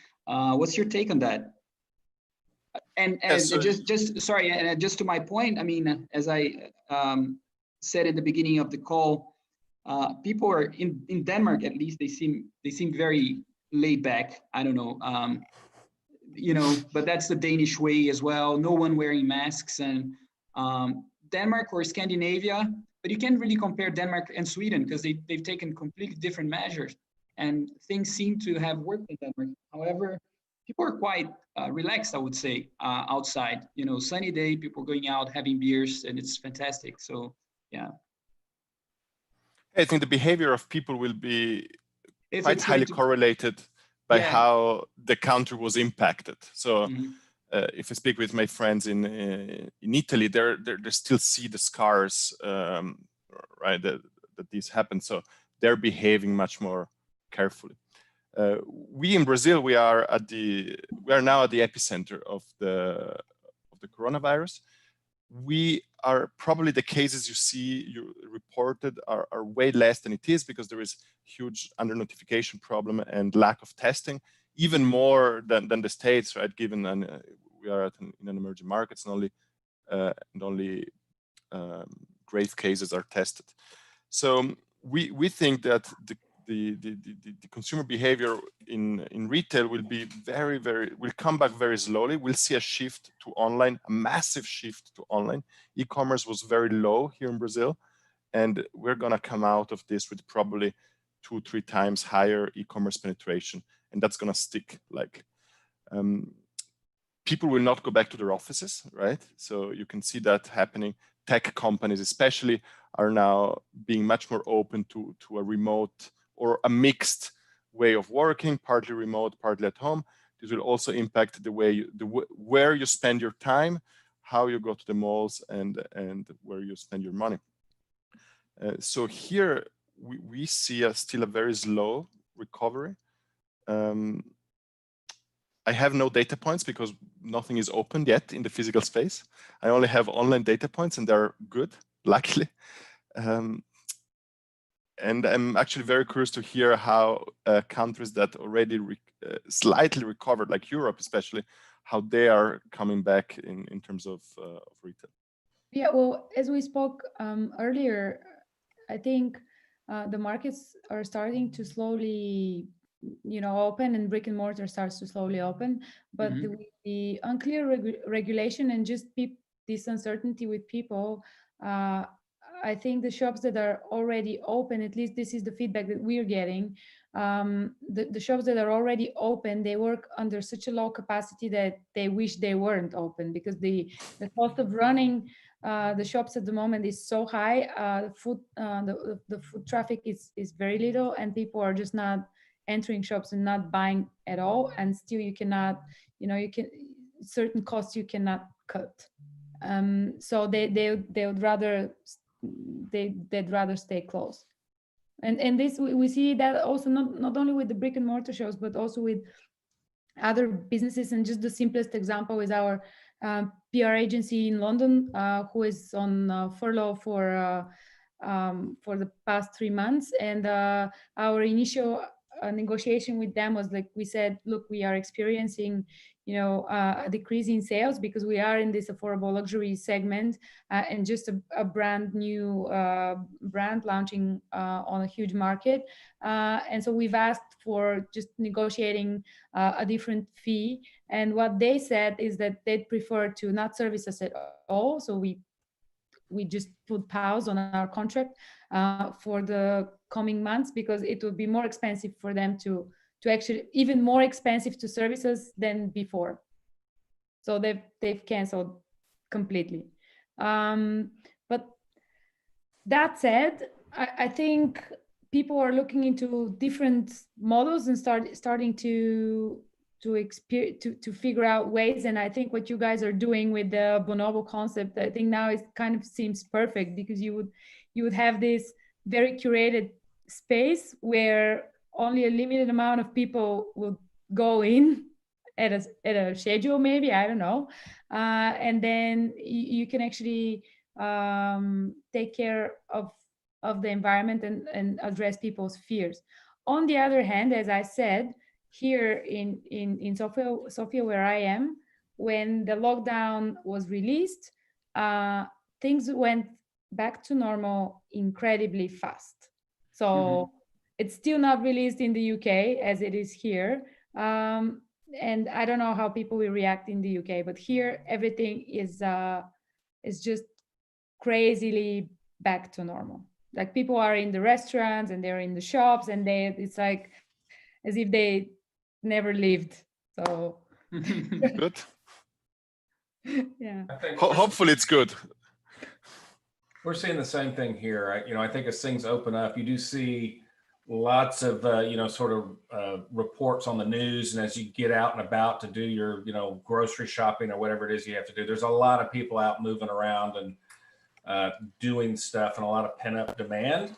What's your take on that? And Yes, so just sorry, and just to my point, I mean, as I said at the beginning of the call, people are in Denmark, at least they seem very laid back. I don't know, you know, but that's the Danish way as well. No one wearing masks, and Denmark or Scandinavia, but you can't really compare Denmark and Sweden because they've taken completely different measures, and things seem to have worked in Denmark. However, people are quite relaxed, I would say, outside. You know, sunny day, people going out having beers, and it's fantastic. So, yeah. I think the behavior of people will be quite It's highly correlated by Yeah. how the country was impacted. So if I speak with my friends in Italy, they still see the scars, right, that this happened. So they're behaving much more carefully. We in Brazil, we are now at the epicenter of the coronavirus. We are probably, the cases you reported are way less than it is, because there is huge under notification problem and lack of testing, even more than the States, right? Given we are in an emerging markets, and only grave cases are tested. So we think that the consumer behavior in retail will be will come back very slowly. We'll see a shift to online, a massive shift to online. E-commerce was very low here in Brazil, and we're gonna come out of this with probably 2-3 times higher e-commerce penetration, and that's gonna stick. Like, people will not go back to their offices, right? So you can see that happening. Tech companies especially are now being much more open to a remote or a mixed way of working, partly remote, partly at home. This will also impact the way where you spend your time, how you go to the malls, and where you spend your money. So here we see still a very slow recovery. I have no data points because nothing is open yet in the physical space. I only have online data points, and they're good, luckily. And I'm actually very curious to hear how countries that already slightly recovered, like Europe especially, how they are coming back in terms of retail. Yeah, well, as we spoke earlier, I think the markets are starting to slowly, you know, open, and brick and mortar starts to slowly open. But the unclear regulation and just this uncertainty with people, I think the shops that are already open, at least this is the feedback that we're getting, the shops that are already open, they work under such a low capacity that they wish they weren't open, because the cost of running the shops at the moment is so high. The foot traffic is very little, and people are just not entering shops and not buying at all. And still you cannot, you know, certain costs you cannot cut. So they would rather they'd rather stay closed. And this we see that also not only with the brick and mortar shows, but also with other businesses. And just the simplest example is our PR agency in London, who is on furlough for the past 3 months. And our initial negotiation with them was like, we said, look, we are experiencing, you know, a decrease in sales because we are in this affordable luxury segment, and just a brand new brand launching on a huge market. And so we've asked for just negotiating a different fee. And what they said is that they'd prefer to not service us at all. So we just put pause on our contract for the coming months, because it would be more expensive for them to actually, even more expensive to service us than before. So they've canceled completely. But that said, I think people are looking into different models and starting to to figure out ways. And I think what you guys are doing with the Bonobo concept, I think now it kind of seems perfect, because you would have this very curated space where only a limited amount of people will go in at a schedule, maybe, I don't know, and then you can actually take care of the environment and address people's fears. On the other hand, as I said, here in Sofia, where I am, when the lockdown was released, things went back to normal incredibly fast. So it's still not released in the UK as it is here. And I don't know how people will react in the UK, but here everything is just crazily back to normal. Like, people are in the restaurants and they're in the shops, and it's like as if they never lived. So Good. Yeah. Hopefully it's good. We're seeing the same thing here. I think as things open up, you do see lots of sort of reports on the news, and as you get out and about to do your grocery shopping or whatever it is you have to do, there's a lot of people out moving around and doing stuff, and a lot of pent-up demand.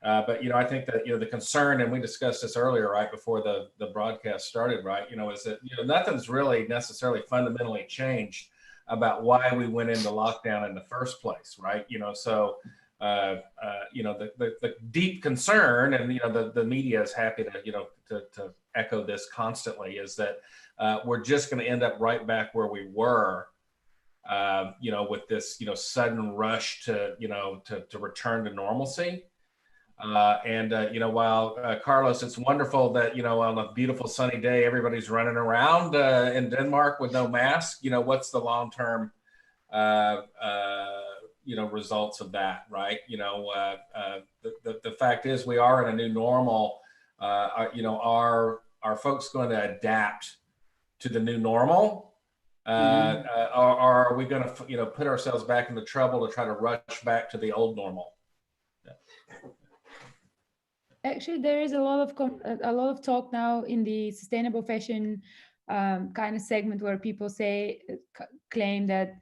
But I think that the concern, and we discussed this earlier, right before the broadcast started, right, is that nothing's really necessarily fundamentally changed about why we went into lockdown in the first place, right? So the deep concern, and the media is happy to echo this constantly, is that we're just going to end up right back where we were, with this sudden rush to return to normalcy. While Carlos, it's wonderful that on a beautiful sunny day everybody's running around in Denmark with no mask, what's the long-term results of that, right? The fact is, we are in a new normal. Are folks going to adapt to the new normal? Or are we going to put ourselves back into trouble to try to rush back to the old normal? Actually, there is a lot of talk now in the sustainable fashion kind of segment, where people claim that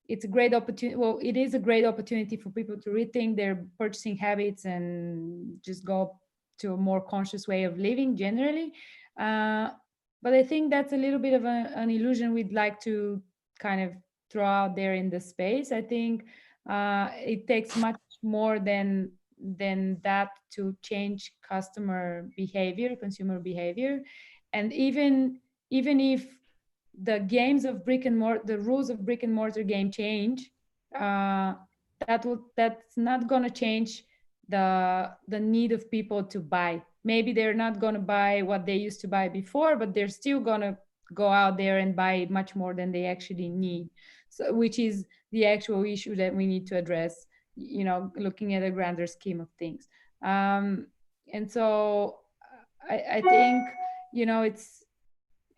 it's a great opportunity. Well, it is a great opportunity for people to rethink their purchasing habits and just go to a more conscious way of living generally. But I think that's a little bit of an illusion we'd like to kind of throw out there in the space. I think it takes much more than that to change consumer behavior. And even if the games of the rules of brick and mortar game change, that's not going to change the need of people to buy. Maybe they're not going to buy what they used to buy before, but they're still going to go out there and buy much more than they actually need. So, which is the actual issue that we need to address, looking at a grander scheme of things. And so I think, it's,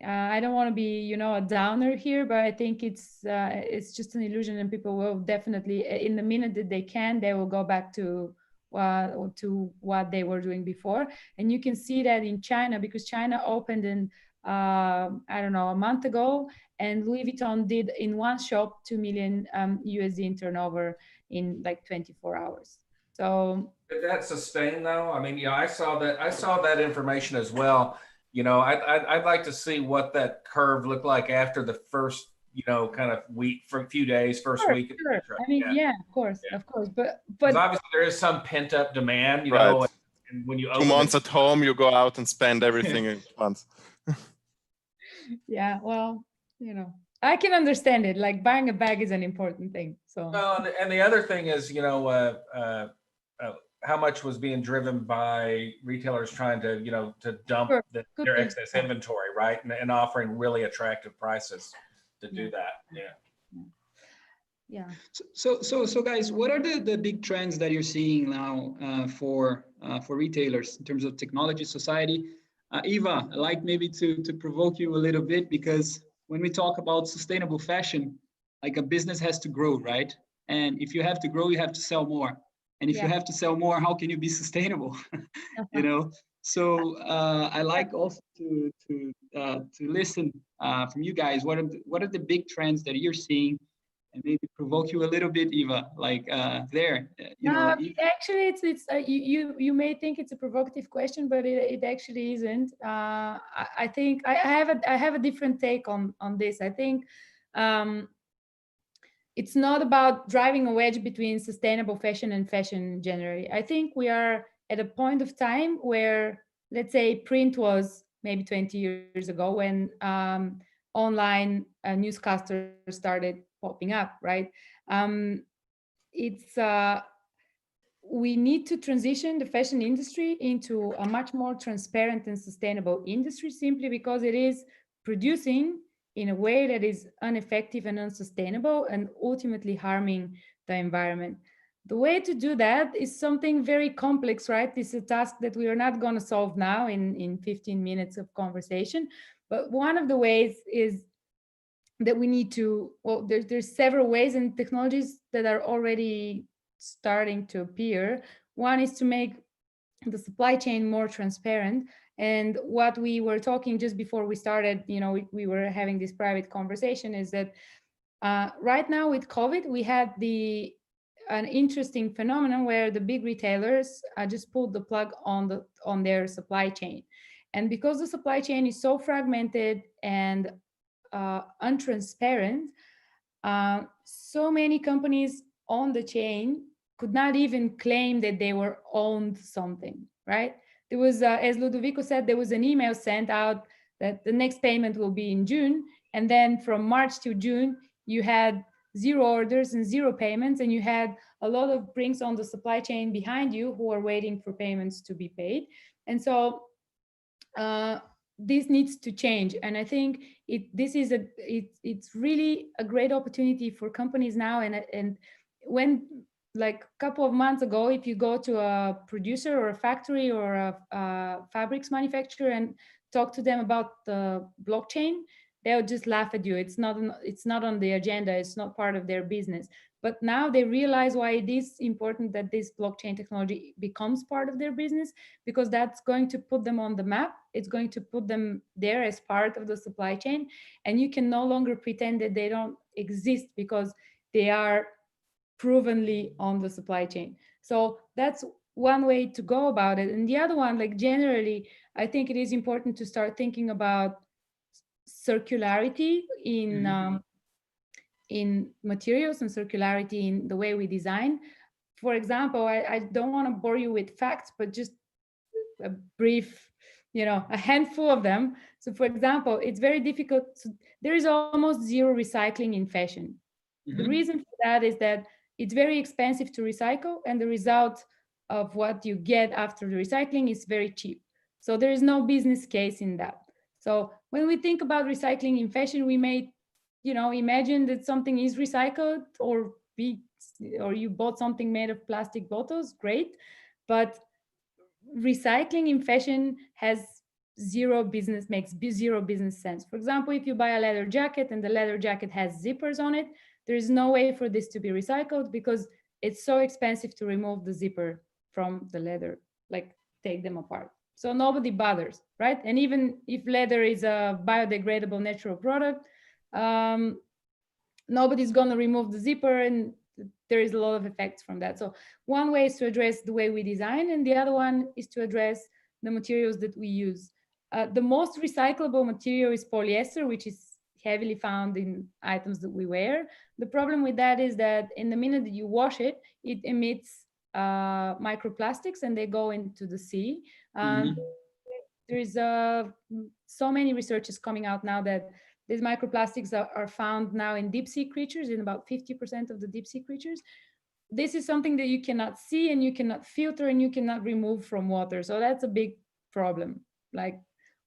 I don't want to be, a downer here, but I think it's just an illusion, and people will definitely, in the minute that they will go back to what they were doing before. And you can see that in China, because China opened in, I don't know, a month ago, and Louis Vuitton did in one shop 2 million USD in turnover in like 24 hours. So did that sustain though? I mean, I saw that information as well. I'd like to see what that curve looked like after the first, kind of week, for a few days, first week. Sure. I mean, yeah, of course. But obviously there is some pent up demand, right. And when you 2 months at home, you go out and spend everything in months. Yeah, well, I can understand it. Like, buying a bag is an important thing. So. Well, and the other thing is, how much was being driven by retailers trying to, to dump their excess inventory, right? And offering really attractive prices to do that. Yeah. So guys, what are the big trends that you're seeing now for retailers in terms of technology, society? Eva, I'd like maybe to provoke you a little bit, because when we talk about sustainable fashion, like, a business has to grow, right? And if you have to grow, you have to sell more. And if you have to sell more, how can you be sustainable? So I like also to listen from you guys. What are the big trends that you're seeing, and maybe provoke you a little bit, Eva? Like you know, No, like actually, it's you may think it's a provocative question, but it actually isn't. I think I have a different take on this. I think it's not about driving a wedge between sustainable fashion and fashion generally. I think we are at a point of time where, let's say, print was maybe 20 years ago when online newscasters started popping up, right? It's We need to transition the fashion industry into a much more transparent and sustainable industry, simply because it is producing in a way that is ineffective and unsustainable and ultimately harming the environment. The way to do that is something very complex, right? It's a task that we are not going to solve now in 15 minutes of conversation. But one of the ways is that we need to, well, there's several ways and technologies that are already starting to appear. One is to make the supply chain more transparent. And what we were talking just before we started, we were having this private conversation, is that right now with COVID, we had an interesting phenomenon where the big retailers just pulled the plug on their supply chain. And because the supply chain is so fragmented and untransparent, so many companies on the chain could not even claim that they were owned something, right? There was, as Lodovico said, there was an email sent out that the next payment will be in June. And then from March to June, you had 0 orders and 0 payments, and you had a lot of bricks on the supply chain behind you who are waiting for payments to be paid. And so this needs to change. And I think it's really a great opportunity for companies now. And when, like a couple of months ago, if you go to a producer or a factory or a fabrics manufacturer and talk to them about the blockchain, they'll just laugh at you. It's not on the agenda. It's not part of their business. But now they realize why it is important that this blockchain technology becomes part of their business, because that's going to put them on the map. It's going to put them there as part of the supply chain. And you can no longer pretend that they don't exist, because they are provenly on the supply chain. So that's one way to go about it. And the other one, like generally, I think it is important to start thinking about circularity in materials and circularity in the way we design. For example, I don't want to bore you with facts, but just a brief, a handful of them. So for example, it's very difficult. There is almost 0 recycling in fashion. The reason for that is that it's very expensive to recycle, and the result of what you get after the recycling is very cheap. So there is no business case in that. So when we think about recycling in fashion, we may, imagine that something is recycled, or you bought something made of plastic bottles, great. But recycling in fashion makes zero business sense. For example, if you buy a leather jacket and the leather jacket has zippers on it, there is no way for this to be recycled, because it's so expensive to remove the zipper from the leather, like take them apart. So nobody bothers, right? And even if leather is a biodegradable natural product, nobody's going to remove the zipper, and there is a lot of effects from that. So one way is to address the way we design, and the other one is to address the materials that we use. The most recyclable material is polyester, which is heavily found in items that we wear. The problem with that is that in the minute that you wash it, it emits microplastics, and they go into the sea. There is so many researches coming out now that these microplastics are found now in deep sea creatures, in about 50% of the deep sea creatures. This is something that you cannot see, and you cannot filter, and you cannot remove from water. So that's a big problem. Like,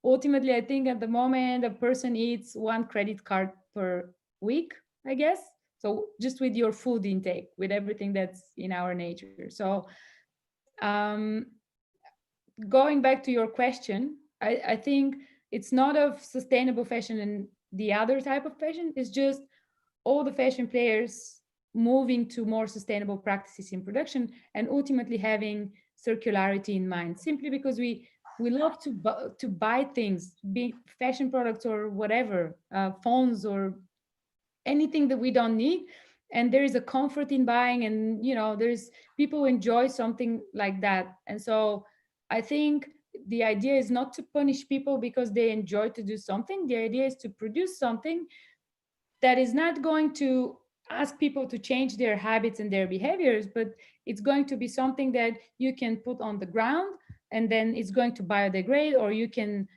ultimately, I think at the moment, a person eats 1 credit card per week, I guess. So just with your food intake, with everything that's in our nature. So going back to your question, I think it's not of sustainable fashion and the other type of fashion. It's just all the fashion players moving to more sustainable practices in production, and ultimately having circularity in mind, simply because we we love to buy things, be fashion products or whatever, phones or anything that we don't need. And there is a comfort in buying, and there's people who enjoy something like that. And so I think the idea is not to punish people because they enjoy to do something. The idea is to produce something that is not going to ask people to change their habits and their behaviors, but it's going to be something that you can put on the ground, and then it's going to biodegrade, or you can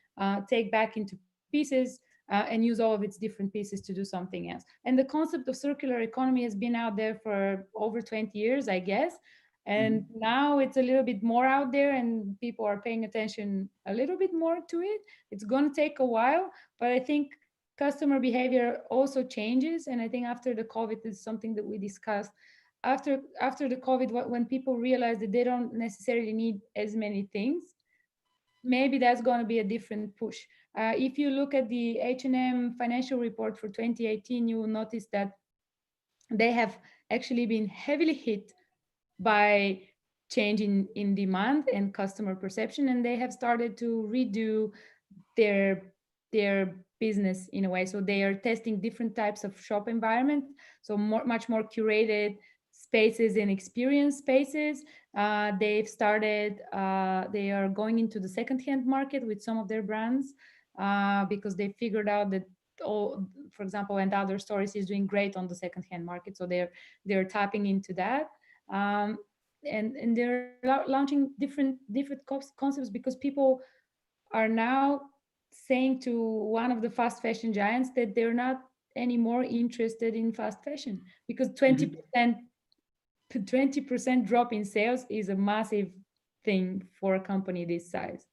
take back into pieces and use all of its different pieces to do something else. And the concept of circular economy has been out there for over 20 years, I guess. And now it's a little bit more out there, and people are paying attention a little bit more to it. It's going to take a while, but I think customer behavior also changes. And I think after the COVID, is something that we discussed. After the COVID, when people realize that they don't necessarily need as many things, maybe that's going to be a different push. If you look at the H&M financial report for 2018, you will notice that they have actually been heavily hit by change in demand and customer perception, and they have started to redo their business in a way. So they are testing different types of shop environment, so much more curated spaces and experience spaces. They've started, they are going into the secondhand market with some of their brands because they figured out that, for example, and other stories is doing great on the secondhand market. So they're tapping into that. And they're launching different concepts because people are now saying to one of the fast fashion giants that they're not anymore interested in fast fashion, because 20% drop in sales is a massive thing for a company this size.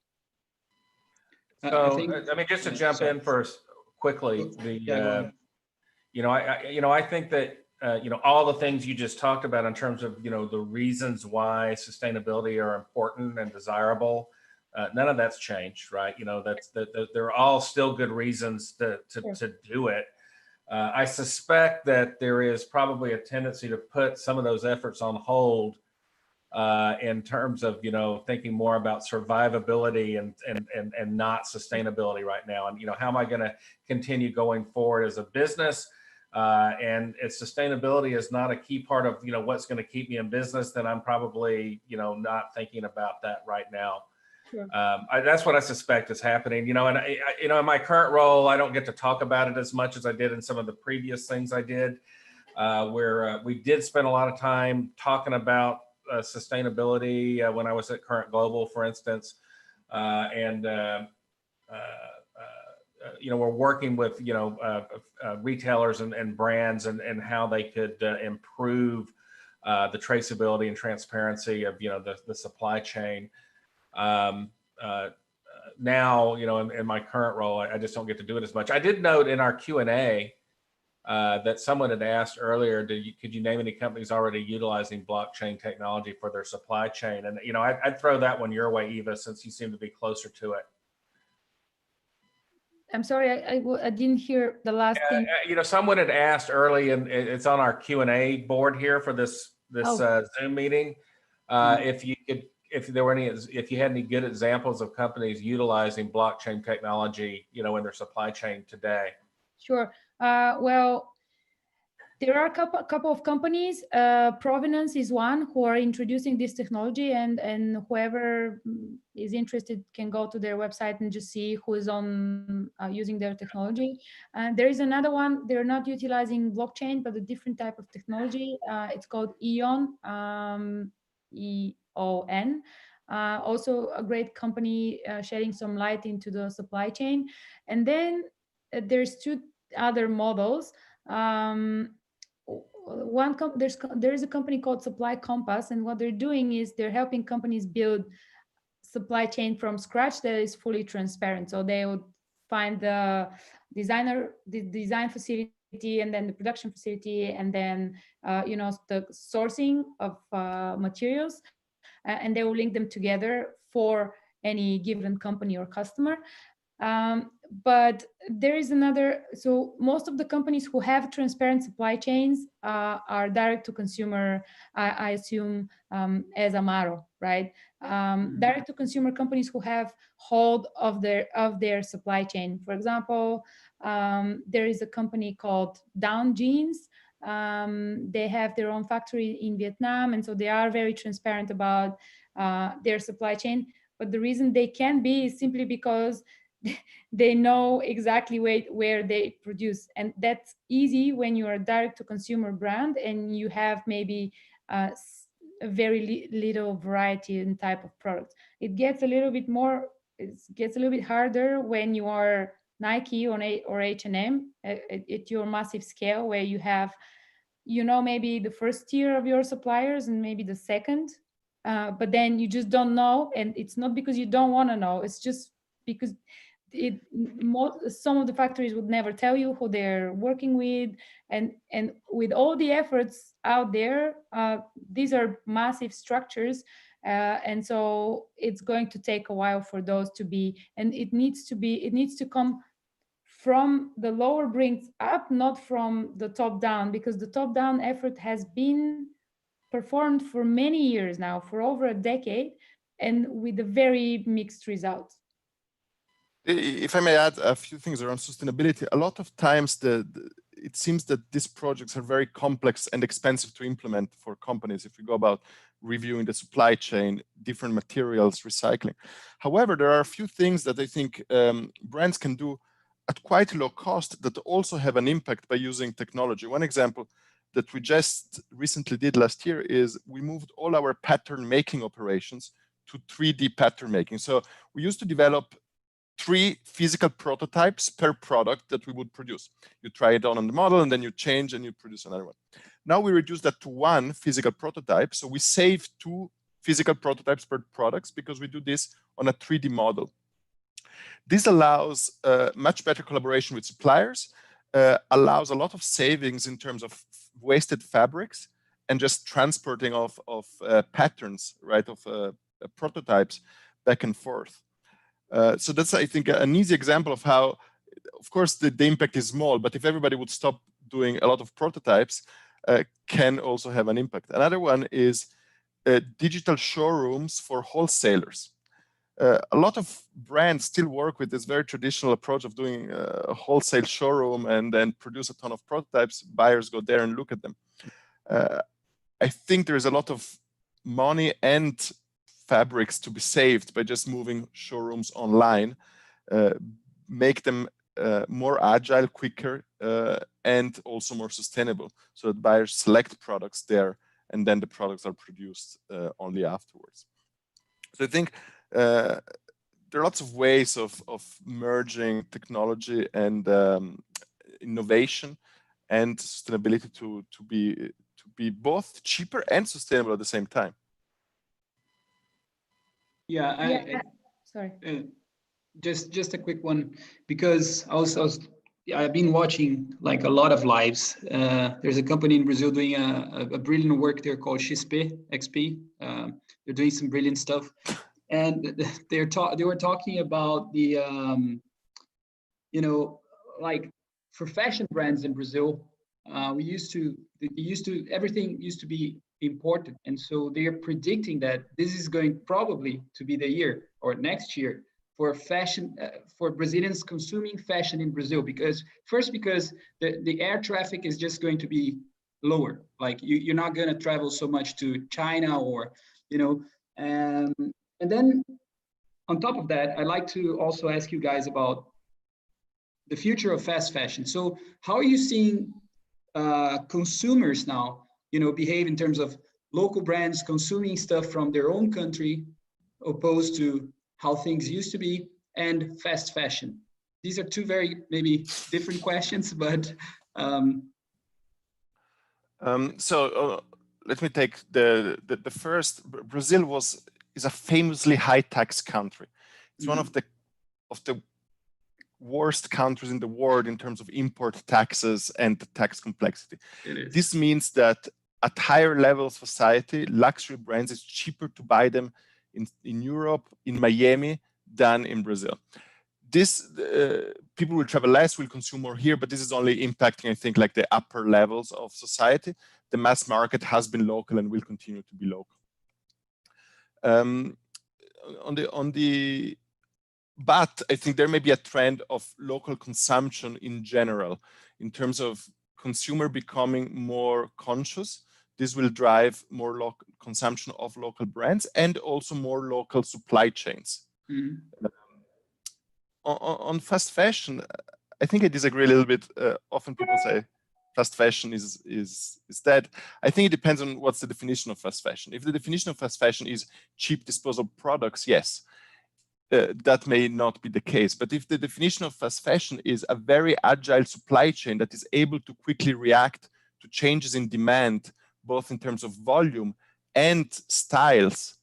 So I mean, just to jump in first quickly, I think that all the things you just talked about in terms of the reasons why sustainability are important and desirable, none of that's changed, right? They're all still good reasons to do it. I suspect that there is probably a tendency to put some of those efforts on hold in terms of thinking more about survivability and not sustainability right now. And how am I going to continue going forward as a business? And if sustainability is not a key part of what's going to keep me in business, then I'm probably not thinking about that right now. Sure. That's what I suspect is happening. And in my current role, I don't get to talk about it as much as I did in some of the previous things I did, where we did spend a lot of time talking about sustainability when I was at Current Global, for instance, and we're working with retailers and brands and how they could improve the traceability and transparency of the supply chain. Now, in my current role, I just don't get to do it as much. I did note in our Q&A that someone had asked earlier, could you name any companies already utilizing blockchain technology for their supply chain? And I'd throw that one your way, Eva, since you seem to be closer to it. I'm sorry, I didn't hear the last thing. Someone had asked early, and it's on our Q&A board here for this Zoom meeting. If you had any good examples of companies utilizing blockchain technology, in their supply chain today. Sure. Well, there are a couple of companies. Provenance is one who are introducing this technology, and whoever is interested can go to their website and just see who is on using their technology. And there is another one. They're not utilizing blockchain, but a different type of technology. It's called EON, EON. Also a great company shedding some light into the supply chain. And then there's two other models. There is a company called Supply Compass, and what they're doing is they're helping companies build supply chain from scratch that is fully transparent. So they would find the design facility, and then the production facility, and then the sourcing of materials, and they will link them together for any given company or customer. but there is another, so most of the companies who have transparent supply chains are direct to consumer, I assume, as Amaro, right? Direct to consumer companies who have hold of their supply chain. For example, there is a company called Down Jeans. They have their own factory in Vietnam, and so they are very transparent about their supply chain. But the reason they can be is simply because they know exactly where they produce, and that's easy when you are a direct to consumer brand and you have maybe a very little variety in type of products. It gets a little bit more, it gets a little bit harder when you are Nike or H&M at your massive scale, where you have, you know, maybe the first tier of your suppliers and maybe the second, but then you just don't know. And it's not because you don't want to know, it's just because some of the factories would never tell you who they're working with, and with all the efforts out there, these are massive structures, and so it's going to take a while for those to be, and it needs to come from the lower brings up, not from the top down, because the top down effort has been performed for many years now, for over a decade, and with a very mixed results. If I may add a few things around sustainability, a lot of times it seems that these projects are very complex and expensive to implement for companies if we go about reviewing the supply chain, different materials, recycling. However, there are a few things that I think brands can do at quite low cost that also have an impact by using technology. One example that we just recently did last year is we moved all our pattern making operations to 3D pattern making. So we used to develop 3 physical prototypes per product that we would produce. You try it on the model and then you change and you produce another one. Now we reduce that to 1 physical prototype. So we save 2 physical prototypes per products because we do this on a 3D model. This allows much better collaboration with suppliers, allows a lot of savings in terms of wasted fabrics and just transporting of patterns, right, of prototypes back and forth. So that's, I think, an easy example of how, of course, the impact is small, but if everybody would stop doing a lot of prototypes, can also have an impact. Another one is digital showrooms for wholesalers. A lot of brands still work with this very traditional approach of doing a wholesale showroom and then produce a ton of prototypes. Buyers go there and look at them. I think there's a lot of money and fabrics to be saved by just moving showrooms online, make them more agile, quicker, and also more sustainable, so that buyers select products there and then the products are produced only afterwards. So I think there are lots of ways of merging technology and innovation and sustainability to be both cheaper and sustainable at the same time. Yeah, sorry. Just a quick one, because I've been watching like a lot of lives. There's a company in Brazil doing a brilliant work there called XP. They're doing some brilliant stuff, and they were talking about the like for fashion brands in Brazil, everything used to be imported, and so they are predicting that this is going probably to be the year or next year for fashion, for Brazilians consuming fashion in Brazil, because the air traffic is just going to be lower. Like you're not going to travel so much to China, or and then on top of that, I'd like to also ask you guys about the future of fast fashion. So how are you seeing consumers now behave in terms of local brands consuming stuff from their own country opposed to how things used to be, and fast fashion? These are two very maybe different questions, but let me take the first. Brazil is a famously high tax country. It's one of the worst countries in the world in terms of import taxes and the tax complexity. This means that at higher level of society, luxury brands, it's cheaper to buy them in Europe, in Miami, than in Brazil. This people will travel less, will consume more here, but this is only impacting, I think, like the upper levels of society. The mass market has been local and will continue to be local. But I think there may be a trend of local consumption in general, in terms of consumer becoming more conscious. This will drive more local consumption of local brands and also more local supply chains. Mm-hmm. On fast fashion, I think I disagree a little bit. Often people say fast fashion is dead. I think it depends on what's the definition of fast fashion. If the definition of fast fashion is cheap disposable products, yes, that may not be the case. But if the definition of fast fashion is a very agile supply chain that is able to quickly react to changes in demand, both in terms of volume and styles,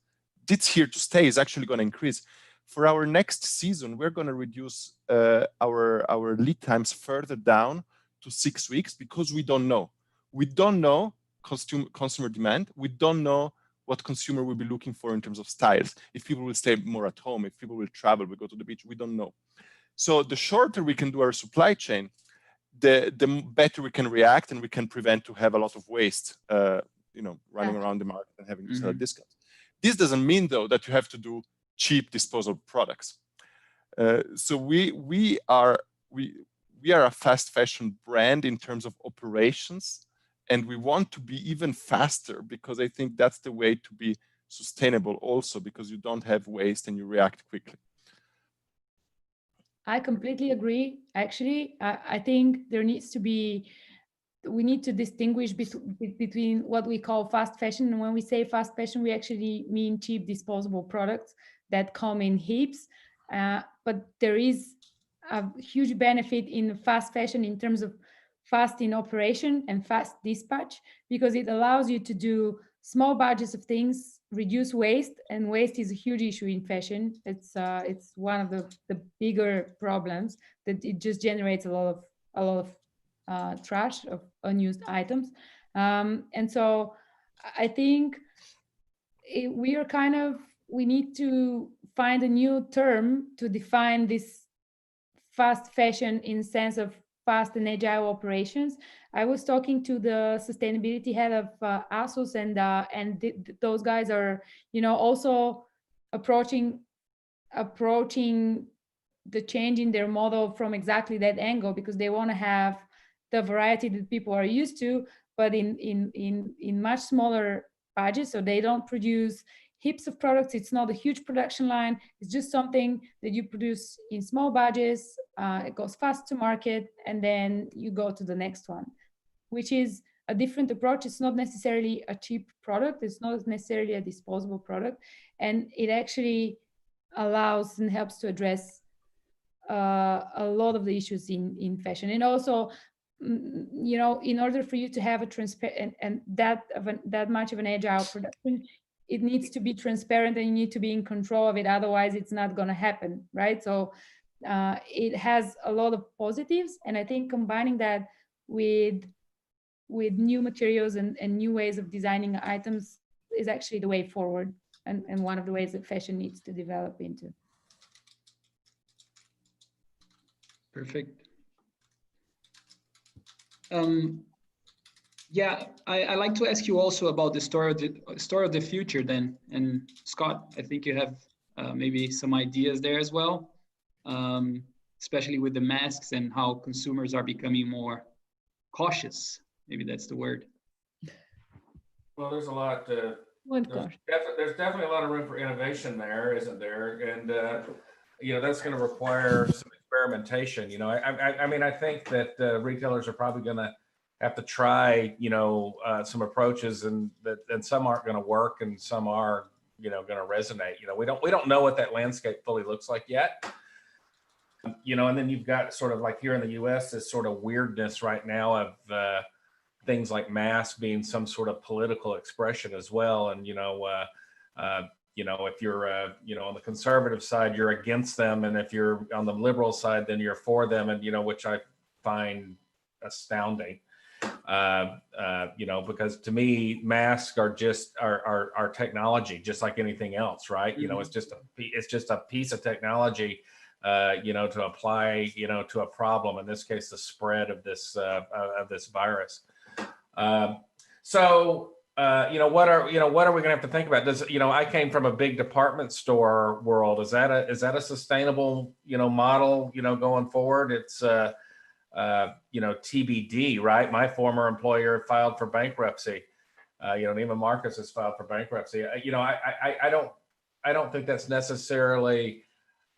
it's here to stay, is actually going to increase. For our next season, we're going to reduce our lead times further down to 6 weeks because we don't know. We don't know consumer demand. We don't know what consumer will be looking for in terms of styles. If people will stay more at home, if people will travel, we go to the beach, we don't know. So the shorter we can do our supply chain, the better we can react, and we can prevent to have a lot of waste, running around the market and having to sell discounts. This doesn't mean, though, that you have to do cheap disposable products. So we are a fast fashion brand in terms of operations, and we want to be even faster because I think that's the way to be sustainable also, because you don't have waste and you react quickly. I completely agree. Actually, I think we need to distinguish between what we call fast fashion. And when we say fast fashion, we actually mean cheap disposable products that come in heaps. But there is a huge benefit in fast fashion in terms of fast in operation and fast dispatch, because it allows you to do small batches of things, reduce waste, and waste is a huge issue in fashion. It's one of the bigger problems, that it just generates a lot of trash, of unused items. And so I think we need to find a new term to define this fast fashion in sense of fast and agile operations. I was talking to the sustainability head of ASOS, and those guys are, also approaching the change in their model from exactly that angle, because they want to have the variety that people are used to, but in much smaller batches. So they don't produce heaps of products. It's not a huge production line. It's just something that you produce in small batches. It goes fast to market, and then you go to the next one, which is a different approach. It's not necessarily a cheap product. It's not necessarily a disposable product. And it actually allows and helps to address a lot of the issues in fashion. And also, in order for you to have a transparent and that much of an agile production, it needs to be transparent, and you need to be in control of it. Otherwise, it's not going to happen, right? So it has a lot of positives, and I think combining that with new materials and new ways of designing items is actually the way forward, and one of the ways that fashion needs to develop into. Perfect. Yeah, I like to ask you also about the story of the future then. And Scott, I think you have maybe some ideas there as well, especially with the masks and how consumers are becoming more cautious. Maybe that's the word. Well, there's a lot. There's definitely a lot of room for innovation there, isn't there? And that's going to require some experimentation. I think that retailers are probably going to have to try, some approaches, and some aren't going to work, and some are, going to resonate. We don't know what that landscape fully looks like yet. And then you've got sort of like here in the U.S. this sort of weirdness right now of things like masks being some sort of political expression as well. And if you're on the conservative side, you're against them, and if you're on the liberal side, then you're for them, and which I find astounding. Because to me, masks are just our technology, just like anything else, right? It's just a piece of technology to apply, to a problem. In this case, the spread of this virus. What are we going to have to think about? I came from a big department store world. Is that a sustainable, model, going forward? It's, TBD, right? My former employer filed for bankruptcy. Neiman Marcus has filed for bankruptcy. I don't think that's necessarily,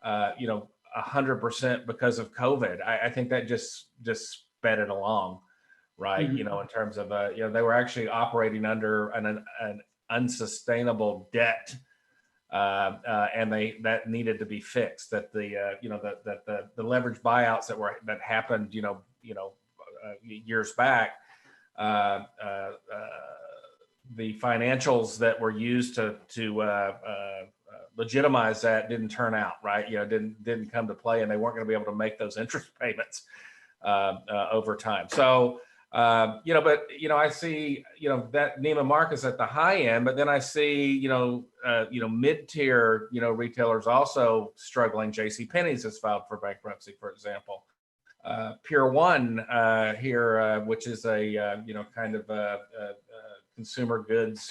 100% because of COVID. I think that just sped it along, right? Mm-hmm. In terms of, they were actually operating under an unsustainable debt, and that needed to be fixed. That the leverage buyouts that happened, years back, the financials that were used to legitimize that didn't turn out right. Didn't come to play, and they weren't going to be able to make those interest payments over time. So, I see, that Neiman Marcus at the high end, but then I see, mid-tier, retailers also struggling. JCPenney's has filed for bankruptcy, for example. Pier 1 here, which is a, kind of a consumer goods,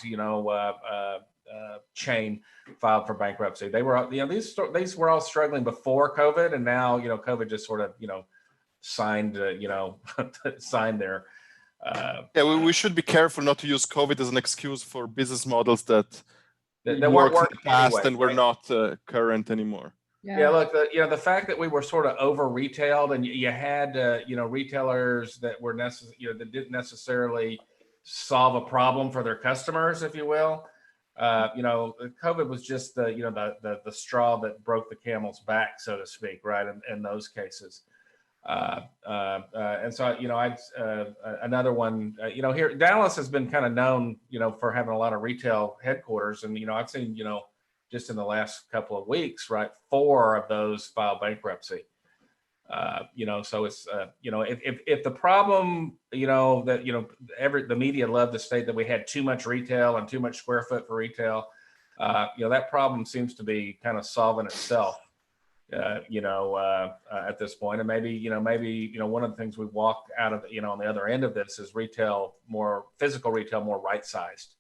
chain, filed for bankruptcy. They were, these were all struggling before COVID, and now, COVID just sort of, signed their. We should be careful not to use COVID as an excuse for business models that weren't worked in working the past anyway, and were right? not current anymore. Yeah, look, the fact that we were sort of over retailed, and you had retailers that were that didn't necessarily solve a problem for their customers, if you will. COVID was just the straw that broke the camel's back, so to speak, right? In those cases. And so, another one, here, Dallas has been kind of known, for having a lot of retail headquarters. And, I've seen, just in the last couple of weeks, right, 4 of those file bankruptcy. So it's, if the problem, that, the media loved to state that we had too much retail and too much square foot for retail, that problem seems to be kind of solving itself. At this point, and maybe one of the things we walk out of, on the other end of this is physical retail, more right-sized.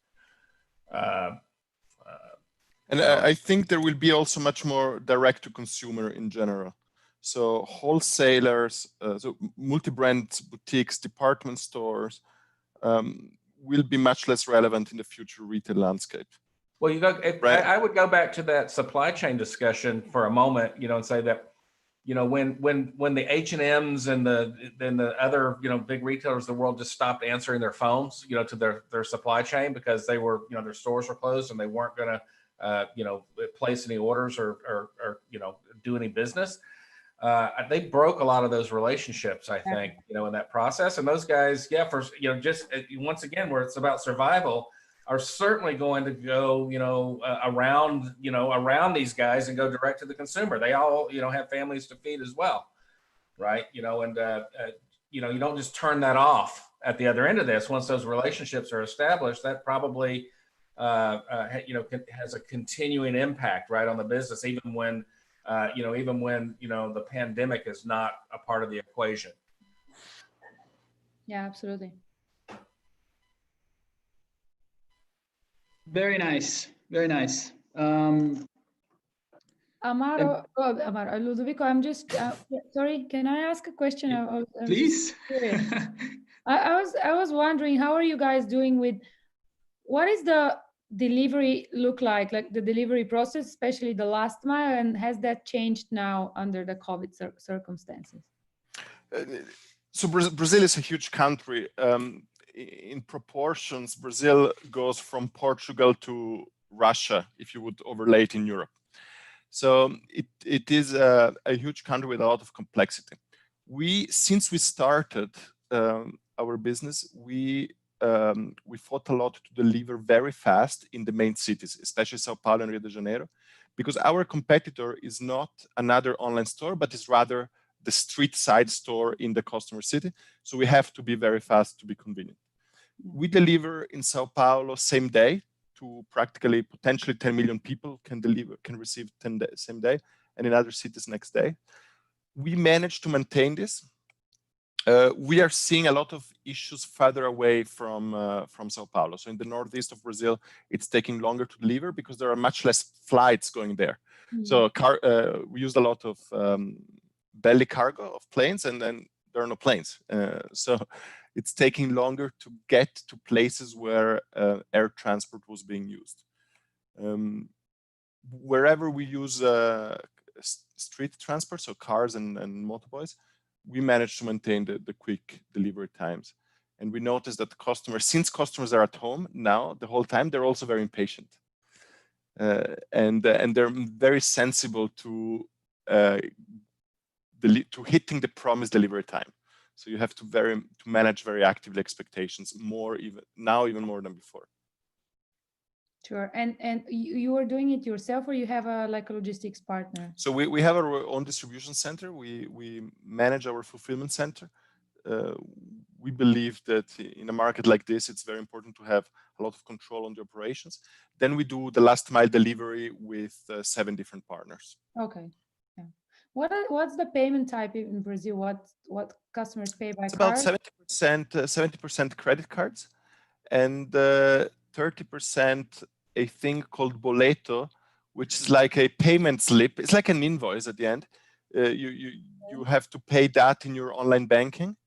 I think there will be also much more direct to consumer in general. So wholesalers, so multi-brand boutiques, department stores will be much less relevant in the future retail landscape. Well, I would go back to that supply chain discussion for a moment, and say that, when the H&Ms and the other, big retailers of the world just stopped answering their phones, to their supply chain because they were, their stores were closed and they weren't going to, place any orders or do any business. They broke a lot of those relationships, I think, in that process. And those guys, just once again, where it's about survival, are certainly going to go, around these guys and go direct to the consumer. They all, have families to feed as well, right? You don't just turn that off at the other end of this. Once those relationships are established, that probably, has a continuing impact, right, on the business, even when the pandemic is not a part of the equation. Yeah, absolutely. Very nice. Very nice. Amaro, Lodovico, I'm just sorry. Can I ask a question? Please. I was wondering, how are you guys doing with, what is the delivery look like the delivery process, especially the last mile, and has that changed now under the COVID circumstances? So Brazil is a huge country. In proportions, Brazil goes from Portugal to Russia, if you would overlay it in Europe. So it is a huge country with a lot of complexity. Since we started our business, we fought a lot to deliver very fast in the main cities, especially Sao Paulo and Rio de Janeiro, because our competitor is not another online store, but is rather the street side store in the customer city. So we have to be very fast to be convenient. We deliver in Sao Paulo same day to practically potentially 10 million people can receive same day. and in other cities next day. We managed to maintain this. We are seeing a lot of issues further away from Sao Paulo. So in the northeast of Brazil, it's taking longer to deliver because there are much less flights going there. So we used a lot of belly cargo of planes, and then there are no planes. So it's taking longer to get to places where air transport was being used. Wherever we use street transport, so cars and motorboys, we managed to maintain the quick delivery times. And we noticed that customers, since customers are at home now the whole time, they're also very impatient. And they're very sensible to hitting the promised delivery time. So you have to manage very actively expectations even more than before. Sure. And you are doing it yourself, or you have a logistics partner? So we have our own distribution center. We manage our fulfillment center. We believe that in a market like this, it's very important to have a lot of control on the operations. Then we do the last mile delivery with 7 different partners. Okay. Yeah. What's the payment type in Brazil? What customers pay by card? It's about 70% credit cards, and 30% a thing called boleto, which is like a payment slip. It's like an invoice at the end. You have to pay that in your online banking,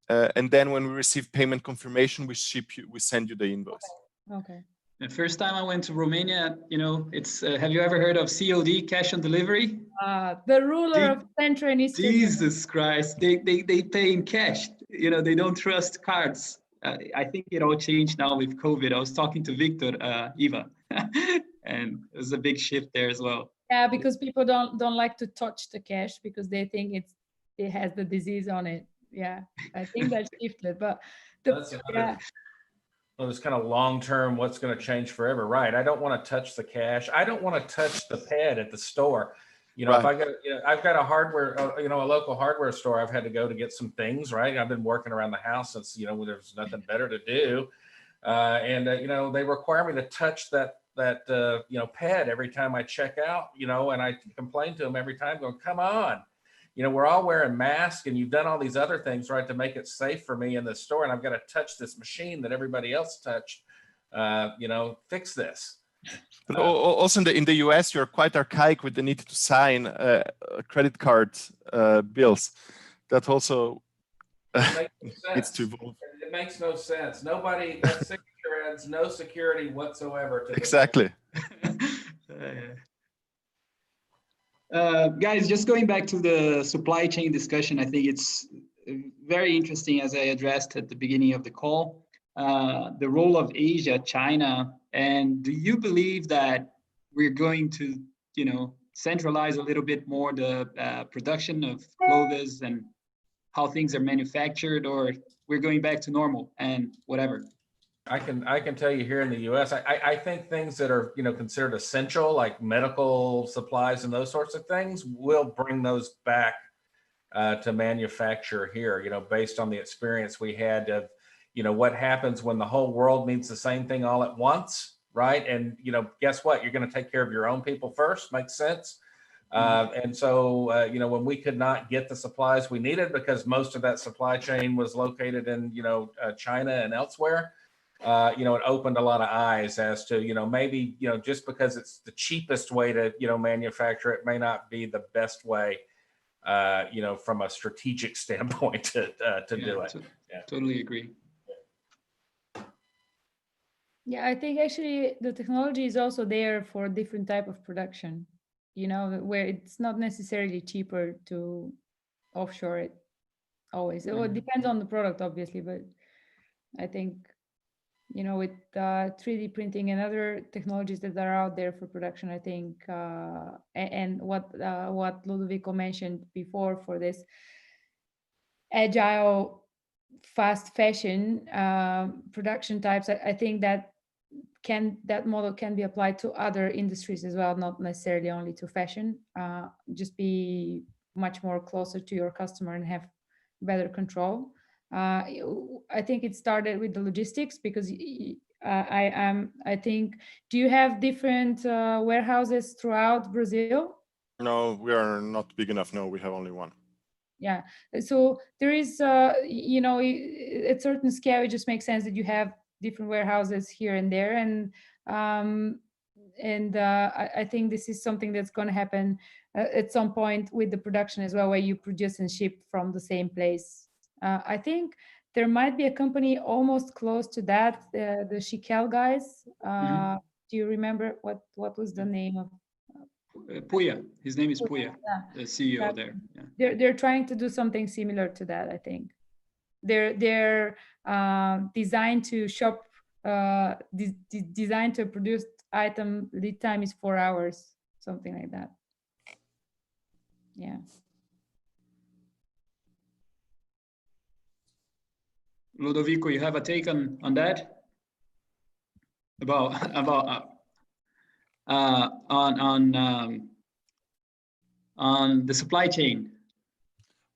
and then when we receive payment confirmation, we send you the invoice. Okay. The first time I went to Romania, it's have you ever heard of COD, cash on delivery? The ruler of Central and Eastern. Jesus Christ, they pay in cash. They don't trust cards. I think it all changed now with COVID. I was talking to Victor, Eva, and it was a big shift there as well. Yeah, because people don't like to touch the cash because they think it has the disease on it. Yeah, I think that shifted, but well, it's kind of long-term, what's going to change forever, right? I don't want to touch the cash. I don't want to touch the pad at the store. Right. If I got, I've got a hardware, a local hardware store. I've had to go to get some things, right? I've been working around the house since, when there's nothing better to do. And they require me to touch that pad every time I check out, and I complain to them every time going, come on, we're all wearing masks and you've done all these other things, right, to make it safe for me in the store. And I've got to touch this machine that everybody else touched, fix this. But also in the US, you're quite archaic with the need to sign credit card bills. That also needs to evolve. It makes no sense. That signature adds no security whatsoever to exactly. Guys, just going back to the supply chain discussion, I think it's very interesting, as I addressed at the beginning of the call, the role of Asia, China. And do you believe that we're going to, centralize a little bit more the production of clothes and how things are manufactured, or we're going back to normal and whatever? I can tell you here in the U.S., I think things that are considered essential, like medical supplies and those sorts of things, we'll bring those back to manufacture here. Based on the experience we had of what happens when the whole world needs the same thing all at once, right? And guess what? You're going to take care of your own people first. Makes sense. And so when we could not get the supplies we needed because most of that supply chain was located in China and elsewhere. It opened a lot of eyes as to, maybe, just because it's the cheapest way to, manufacture it may not be the best way, from a strategic standpoint to do it. Totally agree. Yeah, I think actually the technology is also there for different type of production, where it's not necessarily cheaper to offshore it always. Well, it depends on the product, obviously, but I think with 3D printing and other technologies that are out there for production, I think, and what Lodovico mentioned before for this agile, fast fashion production types, I think that model can be applied to other industries as well, not necessarily only to fashion. Just be much more closer to your customer and have better control. I think it started with the logistics because I think, do you have different warehouses throughout Brazil? No, we are not big enough. No, we have only one. Yeah, so there is, you know, at certain scale, it just makes sense that you have different warehouses here and there, and I think this is something that's going to happen at some point with the production as well, where you produce and ship from the same place. I think there might be a company almost close to that, the Chiquel guys. Do you remember what was the name of? Puya. His name is Puya, Yeah. the CEO there. Yeah. They're trying to do something similar to that. I think they're designed to shop, designed to produce item lead time is 4 hours, something like that. Yeah. Lodovico, you have a take on that? On the supply chain?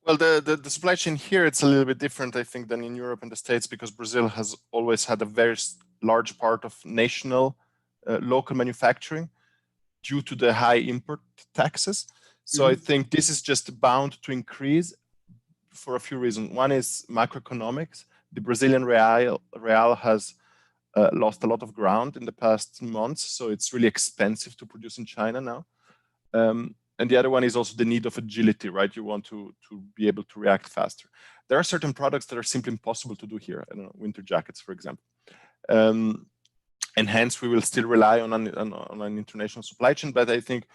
Well, the supply chain here, it's a little bit different, I think, than in Europe and the States, because Brazil has always had a very large part of national local manufacturing due to the high import taxes. So I think this is just bound to increase for a few reasons. One is macroeconomics. The Brazilian real has lost a lot of ground in the past months, so it's really expensive to produce in China now. And the other one is also the need of agility, right? You want to be able to react faster. There are certain products that are simply impossible to do here. I don't know, winter jackets, for example. And hence we will still rely on an international supply chain. But I think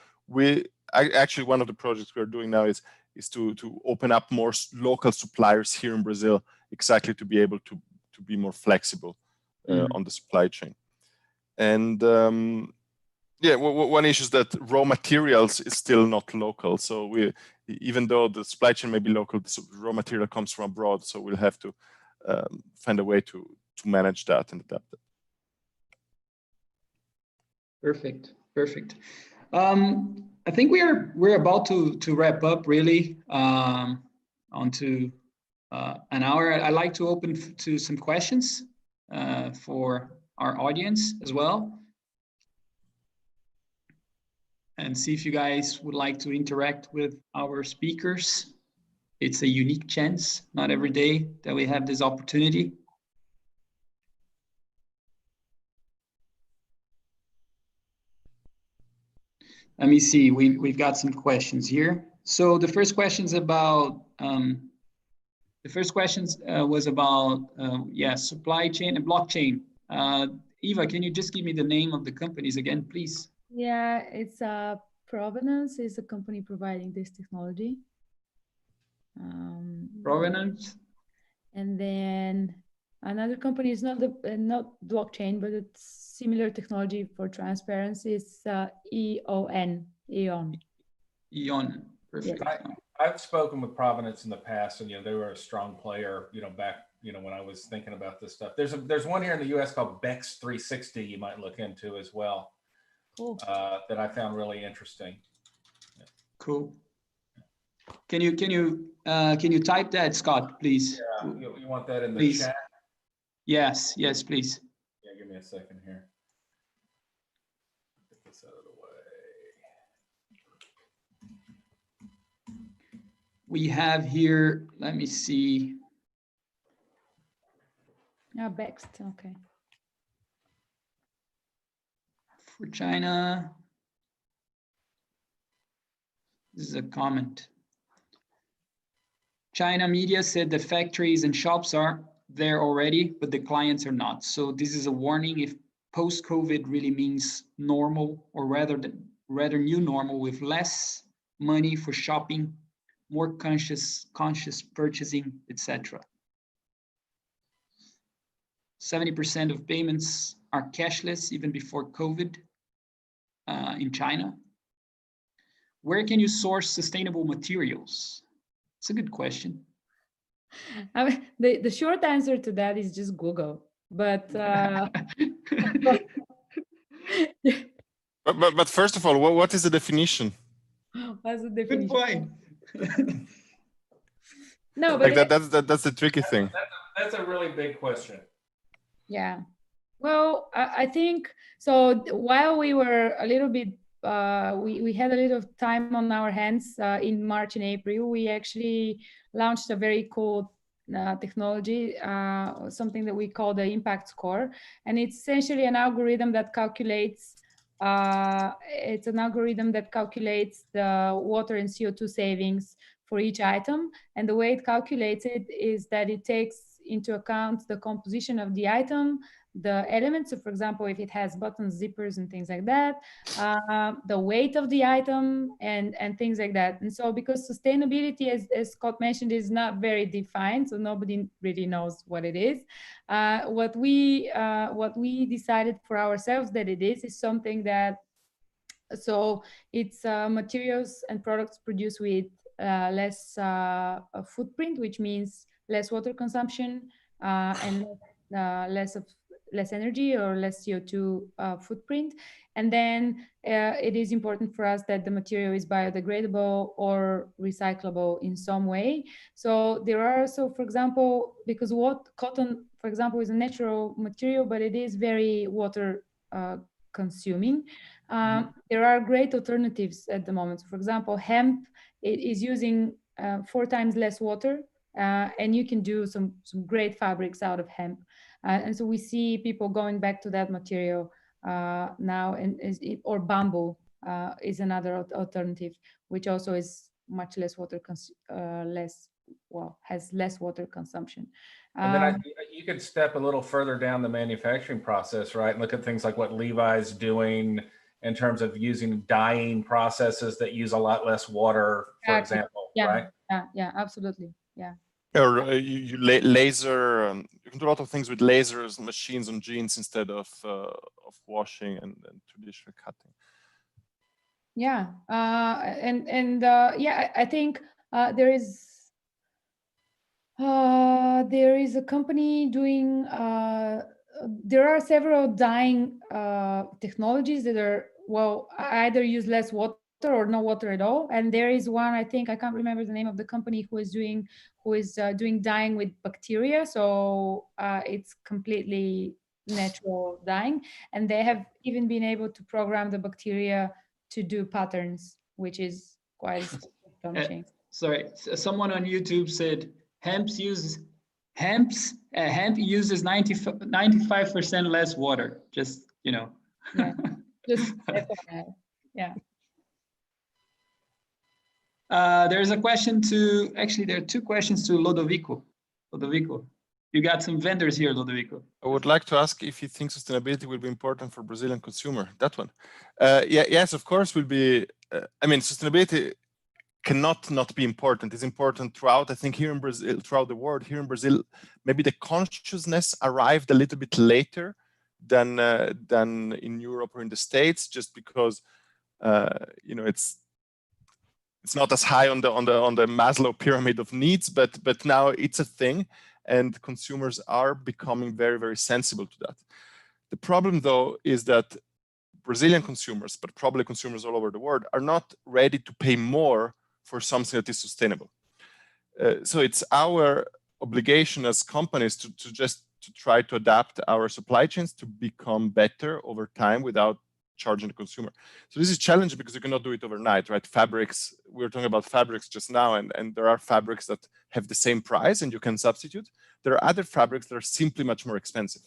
actually one of the projects we're doing now is to open up more local suppliers here in Brazil, exactly to be able to be more flexible on the supply chain. And yeah, one issue is that raw materials is still not local. So even though the supply chain may be local, the raw material comes from abroad. So we'll have to find a way to manage that and adapt it. Perfect. I think we're about to wrap up really onto an hour. I'd like to open to some questions for our audience as well, and see if you guys would like to interact with our speakers. It's a unique chance, not every day that we have this opportunity. Let me see, we've got some questions here. So the first question's about, was about, supply chain and blockchain. Eva, can you just give me the name of the companies again, please? Yeah, it's Provenance is a company providing this technology. Provenance. And then another company is not blockchain, but it's similar technology for transparency. It's EON. Perfect. Yes. I've spoken with Provenance in the past, and they were a strong player. Back when I was thinking about this stuff. There's one here in the U.S. called Bex 360. You might look into as well. Cool. That I found really interesting. Cool. Can you type that, Scott, please? Yeah, you want that in the chat? Yes, please. Yeah, give me a second here. Get this out of the way. We have here, let me see. Bext, okay. For China, this is a comment. China media said the factories and shops are there already, but the clients are not. So this is a warning if post-COVID really means normal, or rather new normal, with less money for shopping, more conscious purchasing, etc. 70% of payments are cashless even before COVID in China. Where can you source sustainable materials? It's a good question. I mean, the short answer to that is just Google. But but first of all, what is the definition? What's the definition? Good point. No, but like that's the tricky thing. That's a really big question. Yeah. Well, I think so. While we were a little bit we had a little time on our hands in March and April. We actually launched a very cool technology, something that we call the impact score, and it's essentially an algorithm that calculates the water and CO2 savings for each item. And the way it calculates it is that it takes into account the composition of the item, the elements. So for example, if it has buttons, zippers, and things like that, the weight of the item, and things like that. And so because sustainability, as Scott mentioned, is not very defined, so nobody really knows what it is. What we decided for ourselves that it is something that, so it's materials and products produced with less footprint, which means less water consumption and less energy or less CO2 footprint. And then it is important for us that the material is biodegradable or recyclable in some way. So there are also, for example, because cotton, for example, is a natural material, but it is very water consuming. There are great alternatives at the moment. For example, hemp, it is using 4 times less water, and you can do some great fabrics out of hemp. And so we see people going back to that material now, or bamboo is another alternative, which also is much less has less water consumption. And then you could step a little further down the manufacturing process, right? And look at things like what Levi's doing in terms of using dyeing processes that use a lot less water, for example, right? Yeah, absolutely. Yeah. Or you laser. You can do a lot of things with lasers, machines on jeans instead of washing and traditional cutting. Yeah, I think there is a company doing. There are several dyeing technologies that are either use less water or no water at all. And there is one, I think, I can't remember the name of the company, who is doing dyeing with bacteria. So it's completely natural dyeing, and they have even been able to program the bacteria to do patterns, which is quite astonishing. Sorry, someone on YouTube said hemp uses 95% less water. Just, you know. Yeah, just FYI. Yeah. There's a question to, actually, there are 2 questions to Lodovico. Lodovico, you got some vendors here, Lodovico. I would like to ask if you think sustainability will be important for Brazilian consumer. That one. Yes, of course, will be. I mean, sustainability cannot not be important. It's important throughout. I think here in Brazil, throughout the world, here in Brazil, maybe the consciousness arrived a little bit later than in Europe or in the States, just because you know, it's not as high on the Maslow pyramid of needs, but now it's a thing, and consumers are becoming very, very sensible to that. The problem, though, is that Brazilian consumers, but probably consumers all over the world, are not ready to pay more for something that is sustainable. So it's our obligation as companies to try to adapt our supply chains to become better over time without charging the consumer. So this is challenging because you cannot do it overnight, right? Fabrics, we were talking about fabrics just now, and there are fabrics that have the same price and you can substitute. There are other fabrics that are simply much more expensive.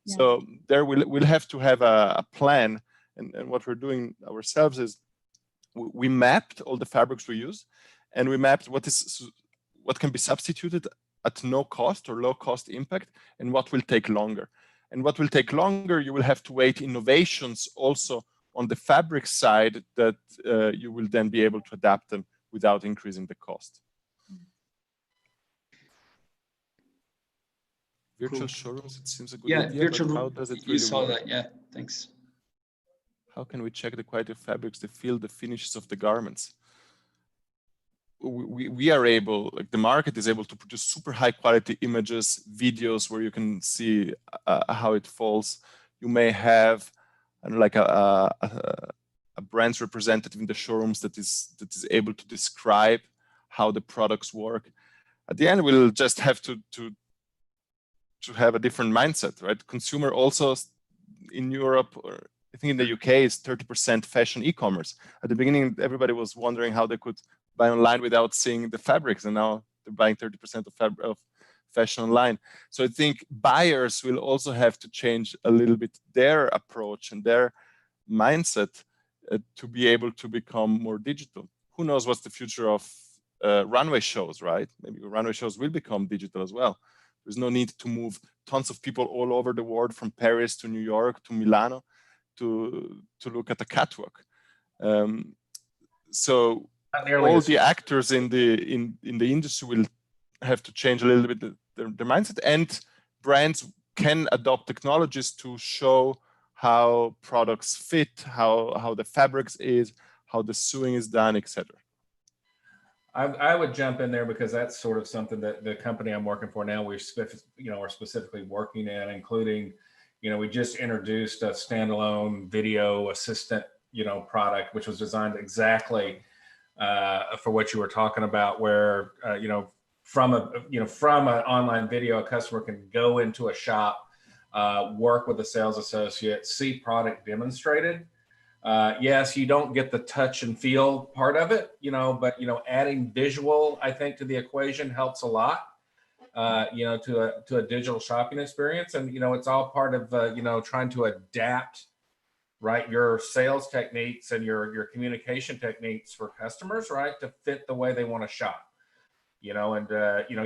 Yeah. So there we'll have to have a plan, and what we're doing ourselves is we mapped all the fabrics we use, and we mapped what can be substituted at no cost or low cost impact, and what will take longer. And what will take longer, you will have to wait innovations also on the fabric side that you will then be able to adapt them without increasing the cost. Virtual showrooms, it seems a good idea. Virtual, how does it really you saw work? that, yeah, thanks. How can we check the quality of fabrics, the feel, the finishes of the garments? We are able, like the market is able to produce super high quality images, videos where you can see how it falls. You may have like a brand's representative in the showrooms that is able to describe how the products work. At the end, we'll just have to have a different mindset, right? Consumer also in Europe or I think in the UK is 30% fashion e-commerce. At the beginning, everybody was wondering how they could buy online without seeing the fabrics, and now they're buying 30% of fashion online. So I think buyers will also have to change a little bit their approach and their mindset to be able to become more digital. Who knows what's the future of runway shows, right? Maybe runway shows will become digital as well. There's no need to move tons of people all over the world from Paris to New York to Milano to look at the catwalk. So all the actors in the industry will have to change a little bit their mindset, and brands can adopt technologies to show how products fit, how the fabrics is, how the sewing is done, etc. I would jump in there because that's sort of something that the company I'm working for now, we're specifically working in, including, we just introduced a standalone video assistant, product, which was designed exactly for what you were talking about, where, from an online video, a customer can go into a shop, work with a sales associate, see product demonstrated. Yes, you don't get the touch and feel part of it, but, adding visual, I think, to the equation helps a lot, to a digital shopping experience. And, it's all part of, trying to adapt, right, your sales techniques and your communication techniques for customers, right, to fit the way they want to shop. And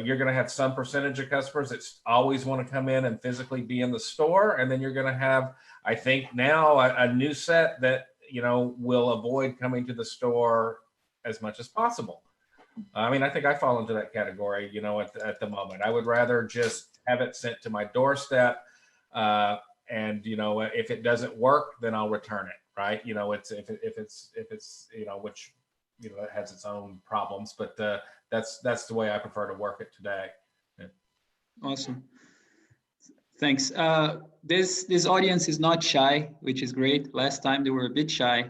you're going to have some percentage of customers that always want to come in and physically be in the store. And then you're going to have, I think now, a new set that, will avoid coming to the store as much as possible. I mean, I think I fall into that category, at the moment. I would rather just have it sent to my doorstep. And, if it doesn't work, then I'll return it. Right. If it's, which, it has its own problems, but that's the way I prefer to work it today. Yeah. Awesome. Thanks. This audience is not shy, which is great. Last time they were a bit shy.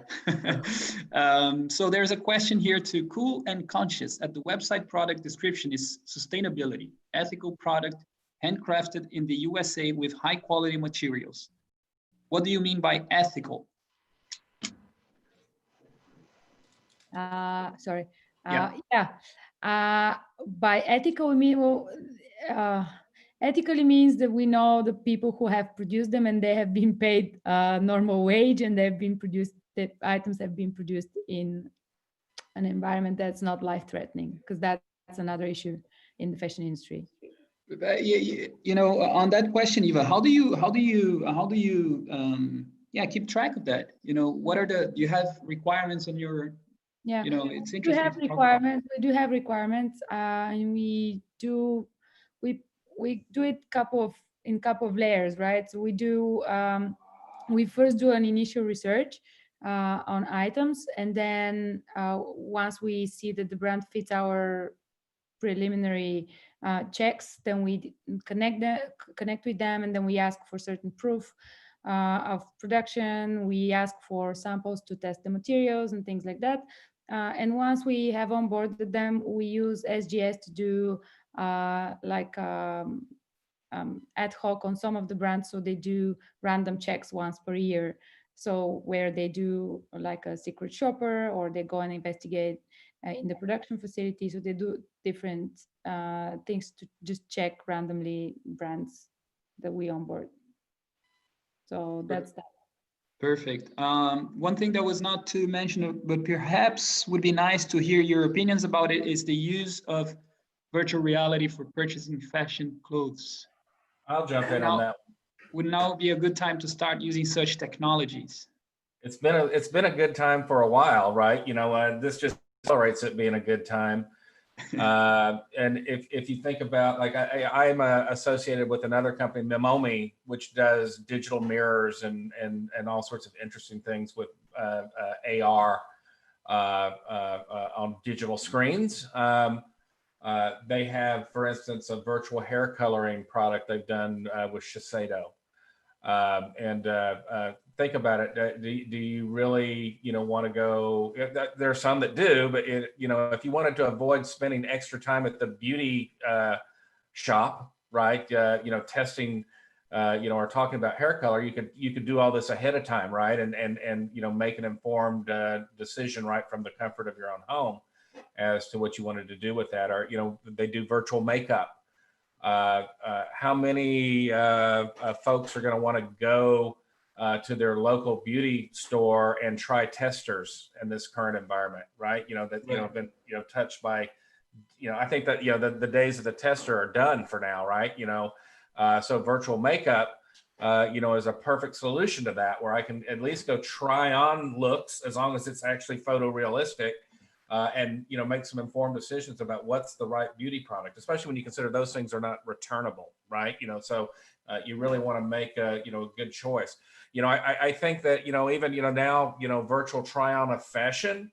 So there's a question here to Kool and Konscious. At the website product description is sustainability, ethical product, handcrafted in the USA with high quality materials. What do you mean by ethical? Sorry. Yeah. By ethical, we mean, ethically means that we know the people who have produced them and they have been paid normal wage, and the items have been produced in an environment that's not life-threatening, because that's another issue in the fashion industry. On that question, Eva, how do you keep track of that? Do you have requirements on your? Yeah, it's interesting. We do have requirements, and we do it in couple of layers, right? So we first do an initial research on items, and then once we see that the brand fits our preliminary checks, then we connect with them, and then we ask for certain proof of production. We ask for samples to test the materials and things like that. And once we have onboarded them, we use SGS to do ad hoc on some of the brands. So they do random checks once per year. So where they do like a secret shopper, or they go and investigate in the production facility. So they do different things to just check randomly brands that we onboard. So that's that. Perfect. One thing that was not to mention, but perhaps would be nice to hear your opinions about it, is the use of virtual reality for purchasing fashion clothes. I'll jump in on that. Would now be a good time to start using such technologies? It's been a good time for a while, right? This just accelerates it being a good time. And if you think about, like, I'm associated with another company, Memomi, which does digital mirrors and all sorts of interesting things with AR on digital screens. They have, for instance, a virtual hair coloring product they've done with Shiseido. Think about it. Do you really, want to go? There are some that do, but if you wanted to avoid spending extra time at the beauty shop, right? Testing are talking about hair color, you could do all this ahead of time, right? And make an informed decision right from the comfort of your own home as to what you wanted to do with that. Or they do virtual makeup. How many folks are going to want to go to their local beauty store and try testers in this current environment, right? Have been touched by, I think that the days of the tester are done for now, right? So virtual makeup, is a perfect solution to that, where I can at least go try on looks as long as it's actually photorealistic, and make some informed decisions about what's the right beauty product, especially when you consider those things are not returnable, right? So you really want to make a good choice. I think that even now virtual try on of fashion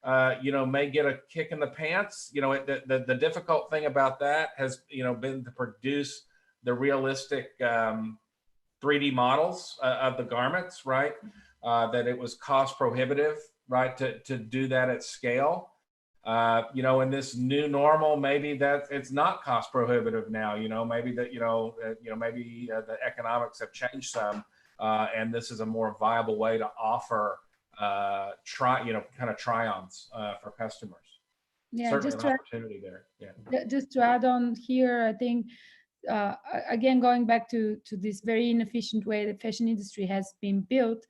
may get a kick in the pants. The difficult thing about that has been to produce the realistic 3D models of the garments, right? That it was cost prohibitive, right, to do that at scale. In this new normal, maybe that it's not cost prohibitive now. Maybe that maybe the economics have changed some, and this is a more viable way to offer try-ons for customers. Yeah, Certainly just an opportunity there. Yeah. Just to add on here, I think again, going back to this very inefficient way the fashion industry has been built,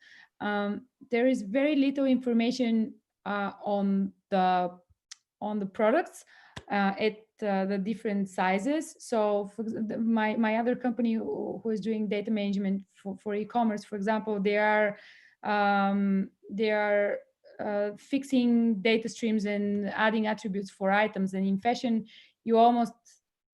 there is very little information on the products at the different sizes. So for my other company who is doing data management for e-commerce, for example, they are fixing data streams and adding attributes for items. And in fashion, you almost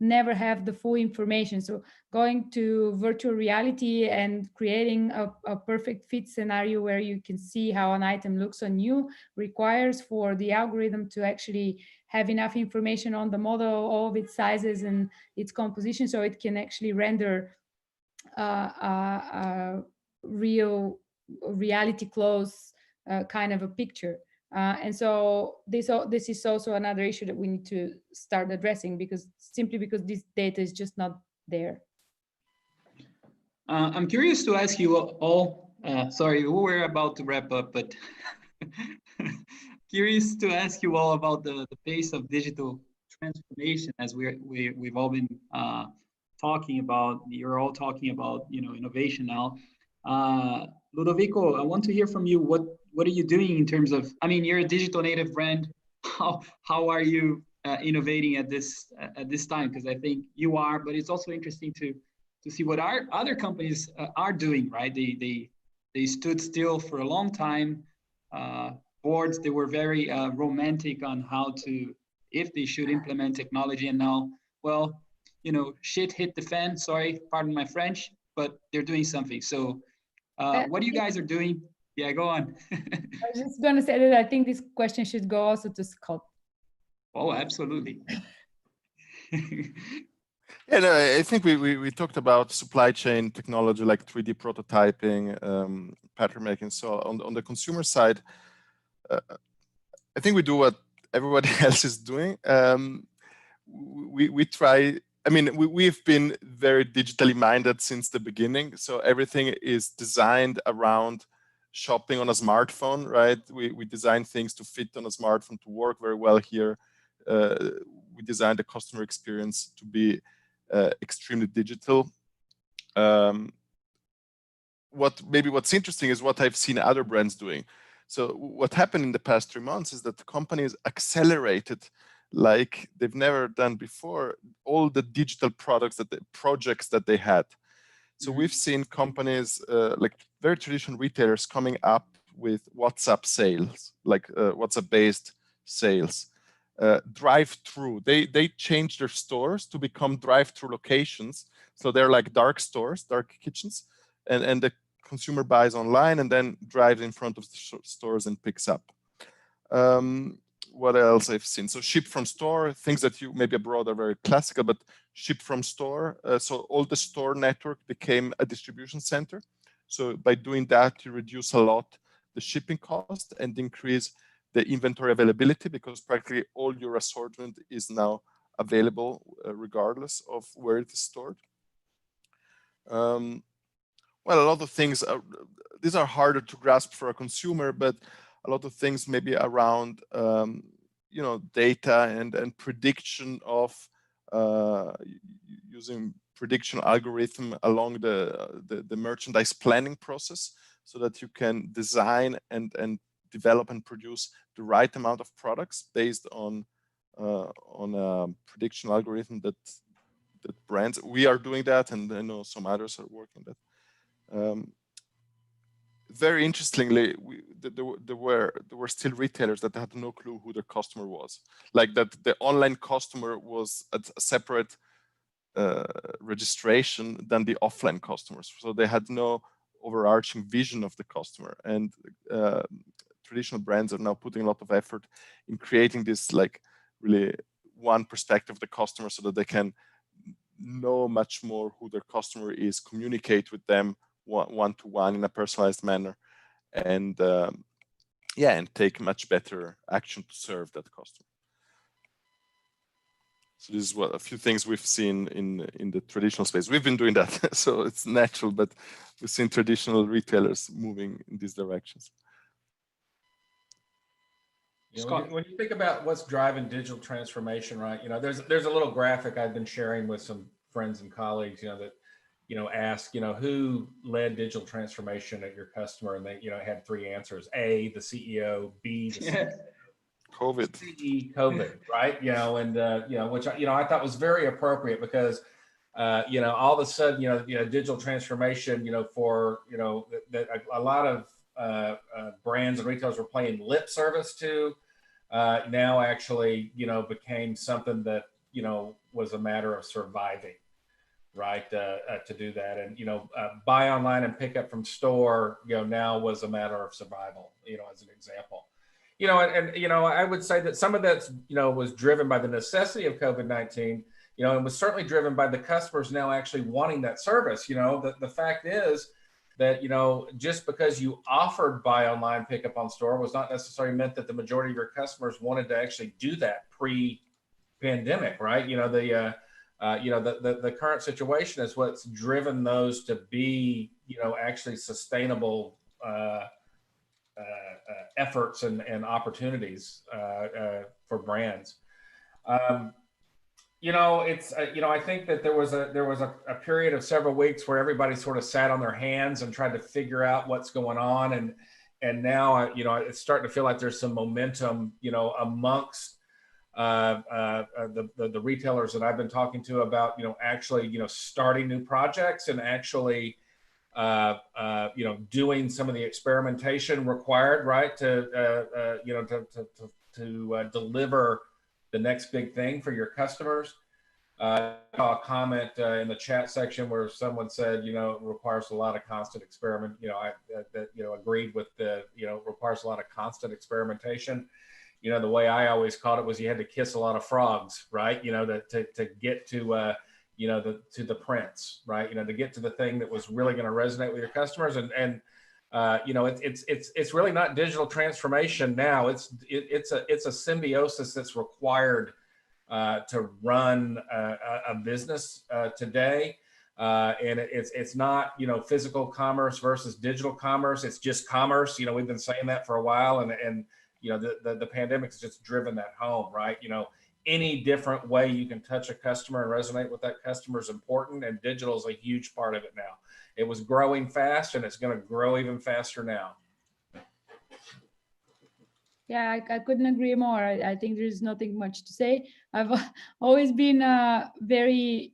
never have the full information. So going to virtual reality and creating a perfect fit scenario where you can see how an item looks on you requires for the algorithm to actually have enough information on the model, all of its sizes and its composition, so it can actually render a reality close kind of a picture. And so this is also another issue that we need to start addressing, because this data is just not there. I'm curious to ask you all, sorry, we're about to wrap up, but curious to ask you all about the pace of digital transformation, as we've all been talking about. You're all talking about innovation now. Ludovico, I want to hear from you. What are you doing in terms of? I mean, you're a digital native brand. How are you innovating at this time? Because I think you are, but it's also interesting to see what our other companies are doing. Right? They stood still for a long time. Boards, they were very romantic on if they should implement technology, and now, well, shit hit the fan. Sorry, pardon my French, but they're doing something. So what you guys are doing? Yeah, go on. I was just going to say that I think this question should go also to Scott. Oh, absolutely. Yeah, no, I think we talked about supply chain technology like 3D prototyping, pattern making. So on the consumer side, I think we do what everybody else is doing. We try. I mean, we've been very digitally minded since the beginning. So everything is designed around shopping on a smartphone, right? We design things to fit on a smartphone, to work very well here. We designed the customer experience to be extremely digital. What's interesting is what I've seen other brands doing. So what happened in the past 3 months is that the companies accelerated like they've never done before all the digital projects that they had. So we've seen companies like very traditional retailers coming up with WhatsApp sales, like WhatsApp-based sales, drive-through. They changed their stores to become drive-through locations. So they're like dark stores, dark kitchens, and the consumer buys online and then drives in front of the stores and picks up. What else I've seen? So ship from store, things that you maybe abroad are very classical, but ship from store. So all the store network became a distribution center. So by doing that, you reduce a lot the shipping cost and increase the inventory availability, because practically all your assortment is now available regardless of where it is stored. Well, a lot of things these are harder to grasp for a consumer, but a lot of things maybe around data and prediction of using prediction algorithm along the merchandise planning process, so that you can design and develop and produce the right amount of products based on a prediction algorithm that brands. We are doing that, and I know some others are working that. Very interestingly, there were still retailers that had no clue who their customer was. Like that, the online customer was a separate registration than the offline customers. So they had no overarching vision of the customer. And traditional brands are now putting a lot of effort in creating this like really one perspective of the customer, so that they can know much more who their customer is, communicate with them one-to-one in a personalized manner, and and take much better action to serve that customer. So this is a few things we've seen in the traditional space. We've been doing that, so it's natural, but we've seen traditional retailers moving in these directions. When you think about what's driving digital transformation, right? There's a little graphic I've been sharing with some friends and colleagues, that ask, who led digital transformation at your customer, and they, had three answers: A, the CEO; B, the CEO, COVID. C, COVID, right? Which I thought was very appropriate, because all of a sudden, digital transformation, for that a lot of brands and retailers were playing lip service to, now actually became something that was a matter of surviving, right? To do that, and buy online and pick up from store, now was a matter of survival, as an example. I would say that some of that was driven by the necessity of COVID-19, and was certainly driven by the customers now actually wanting that service. The fact is that just because you offered buy online, pick up on store was not necessarily meant that the majority of your customers wanted to actually do that pre-pandemic, right? The current situation is what's driven those to be actually sustainable efforts and opportunities for brands. I think that there was a period of several weeks where everybody sort of sat on their hands and tried to figure out what's going on, and now it's starting to feel like there's some momentum amongst the retailers that I've been talking to about actually starting new projects, and actually doing some of the experimentation required, right, to deliver the next big thing for your customers. I saw a comment in the chat section where someone said, it requires a lot of constant experiment. I agreed with requires a lot of constant experimentation. The way I always called it was you had to kiss a lot of frogs, right? To get to the prince, right? To get to the thing that was really going to resonate with your customers. And it's really not digital transformation now. It's a symbiosis that's required to run a business today. And it's not physical commerce versus digital commerce. It's just commerce. We've been saying that for a while, and the pandemic has just driven that home, right? Any different way you can touch a customer and resonate with that customer is important, and digital is a huge part of it now. It was growing fast, and it's going to grow even faster now. Yeah, I couldn't agree more. I think there's nothing much to say. I've always been very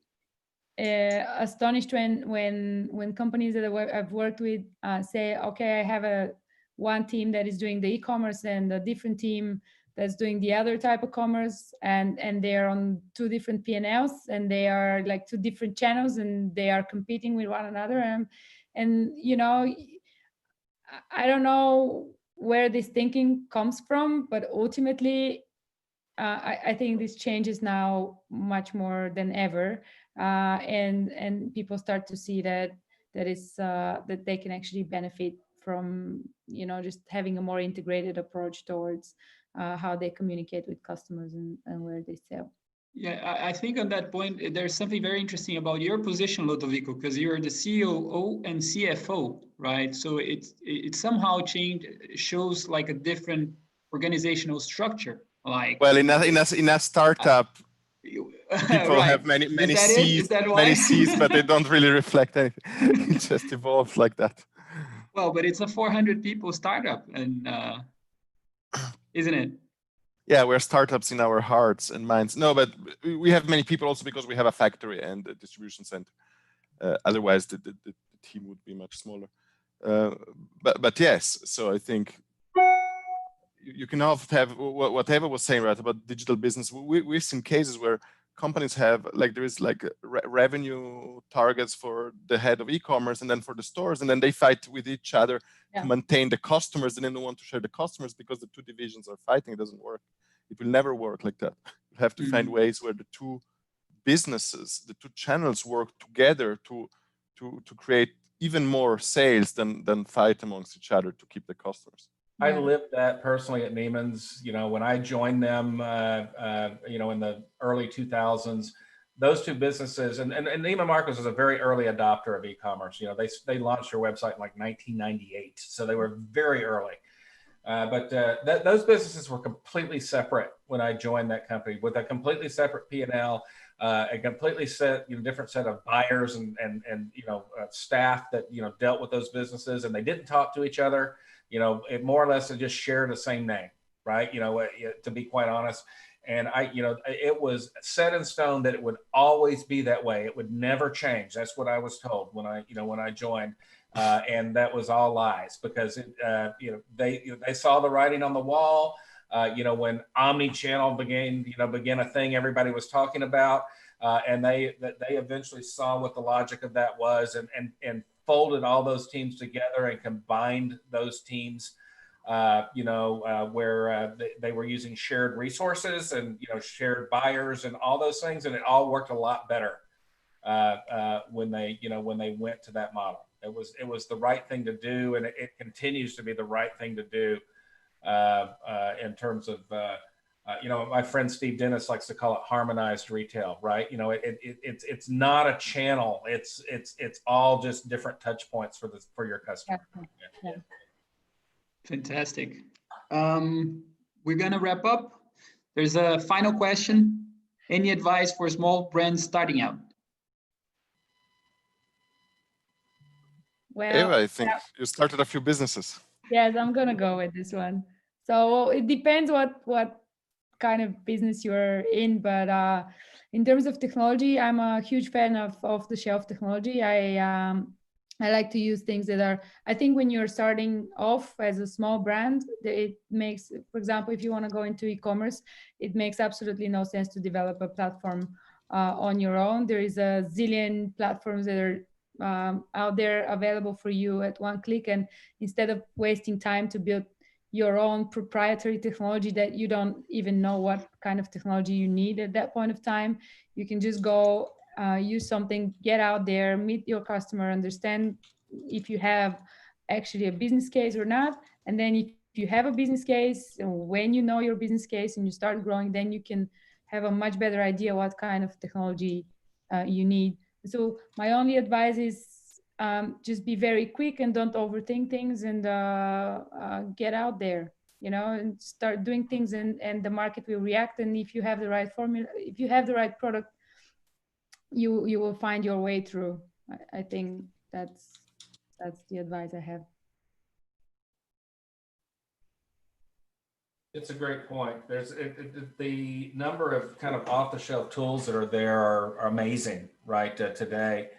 astonished when companies that I've worked with say, okay, I have one team that is doing the e-commerce and a different team that's doing the other type of commerce, and they're on two different P&Ls, and they are like two different channels, and they are competing with one another. And I don't know where this thinking comes from, but ultimately, I think this changes now much more than ever, and people start to see that they can actually benefit from just having a more integrated approach towards how they communicate with customers and where they sell. Yeah, I think on that point, there's something very interesting about your position, Lodovico, because you're the COO and CFO, right? So it somehow shows like a different organizational structure. Like, Well, in a startup, people right. have many Is that it? Is C's, that why? many C's, but they don't really reflect anything. It just evolves like that. Well, but it's a 400 people startup, and isn't it? Yeah, we're startups in our hearts and minds. No, but we have many people also because we have a factory and a distribution center. Otherwise, the team would be much smaller. But yes, so I think you can often have what Eva was saying, right, about digital business. We've seen cases where companies have, like, there is like revenue targets for the head of e-commerce and then for the stores, and then they fight with each other to maintain the customers, and then they want to share the customers because the two divisions are fighting. It doesn't work. It will never work like that. You have to find ways where the two businesses, the two channels work together to create even more sales than fight amongst each other to keep the customers. I lived that personally at Neiman's. You know, when I joined them, you know, in the early 2000s, those two businesses, and Neiman Marcus was a very early adopter of e-commerce. You know, they launched their website in like 1998, so they were very early. But those businesses were completely separate when I joined that company, with a completely separate P&L, a completely different set of buyers and staff that dealt with those businesses, and they didn't talk to each other. You know, it more or less just shared the same name, right? You know, to be quite honest. And it was set in stone that it would always be that way. It would never change. That's what I was told when I joined. And that was all lies, because they saw the writing on the wall. When omni-channel began a thing everybody was talking about, and they eventually saw what the logic of that was, and folded all those teams together and combined those teams. Where they were using shared resources and shared buyers and all those things, and it all worked a lot better when they went to that model. It was the right thing to do, and it continues to be the right thing to do in terms of my friend Steve Dennis likes to call it harmonized retail, right? It's not a channel. It's all just different touch points for your customer. Yeah. Fantastic. We're gonna wrap up. There's a final question. Any advice for small brands starting out? Well, Eva, I think you started a few businesses. yes, I'm gonna go with this one. So it depends what kind of business you're in, but in terms of technology, I'm a huge fan of off-the-shelf technology. I like to use things that are, I think when you're starting off as a small brand, it makes, for example, if you want to go into e-commerce, it makes absolutely no sense to develop a platform on your own. There is a zillion platforms that are out there available for you at one click, and instead of wasting time to build your own proprietary technology that you don't even know what kind of technology you need at that point of time, you can just go use something, get out there, meet your customer, understand if you have actually a business case or not, and then if you have a business case, when you know your business case and you start growing, then you can have a much better idea what kind of technology you need. So my only advice is just be very quick and don't overthink things, and get out there, and start doing things, and the market will react. And if you have the right formula, if you have the right product, you will find your way through. I think that's the advice I have. It's a great point. There's the number of kind of off-the-shelf tools that are there are amazing, right? Today,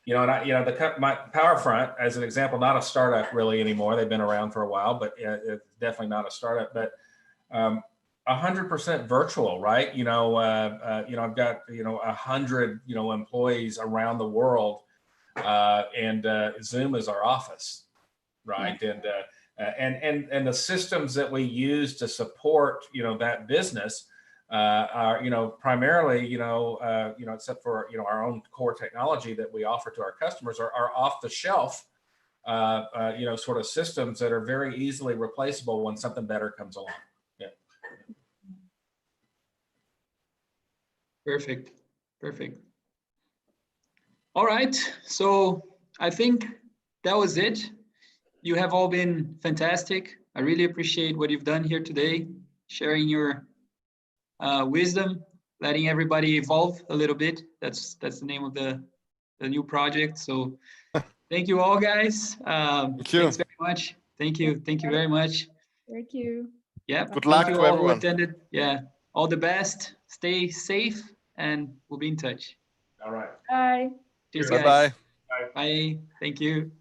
my PowerFront, as an example, not a startup really anymore. They've been around for a while, but it's definitely not a startup. But 100% virtual, right? I've got 100 employees around the world, and Zoom is our office, right? Yeah. And the systems that we use to support that business are primarily except for our own core technology that we offer to our customers are off the shelf sort of systems that are very easily replaceable when something better comes along. Yeah. Perfect. Perfect. All right. So I think that was it. You have all been fantastic. I really appreciate what you've done here today, sharing your wisdom, letting everybody evolve a little bit. That's the name of the new project. So thank you all, guys. Thank you. Thanks very much. Thank you. Thank you very much. Thank you. Yeah. Good thank luck you to all everyone. who attended. Yeah. All the best. Stay safe, and we'll be in touch. All right. Bye. Cheers, Cheers. guys. Bye-bye. Bye. Bye. Thank you.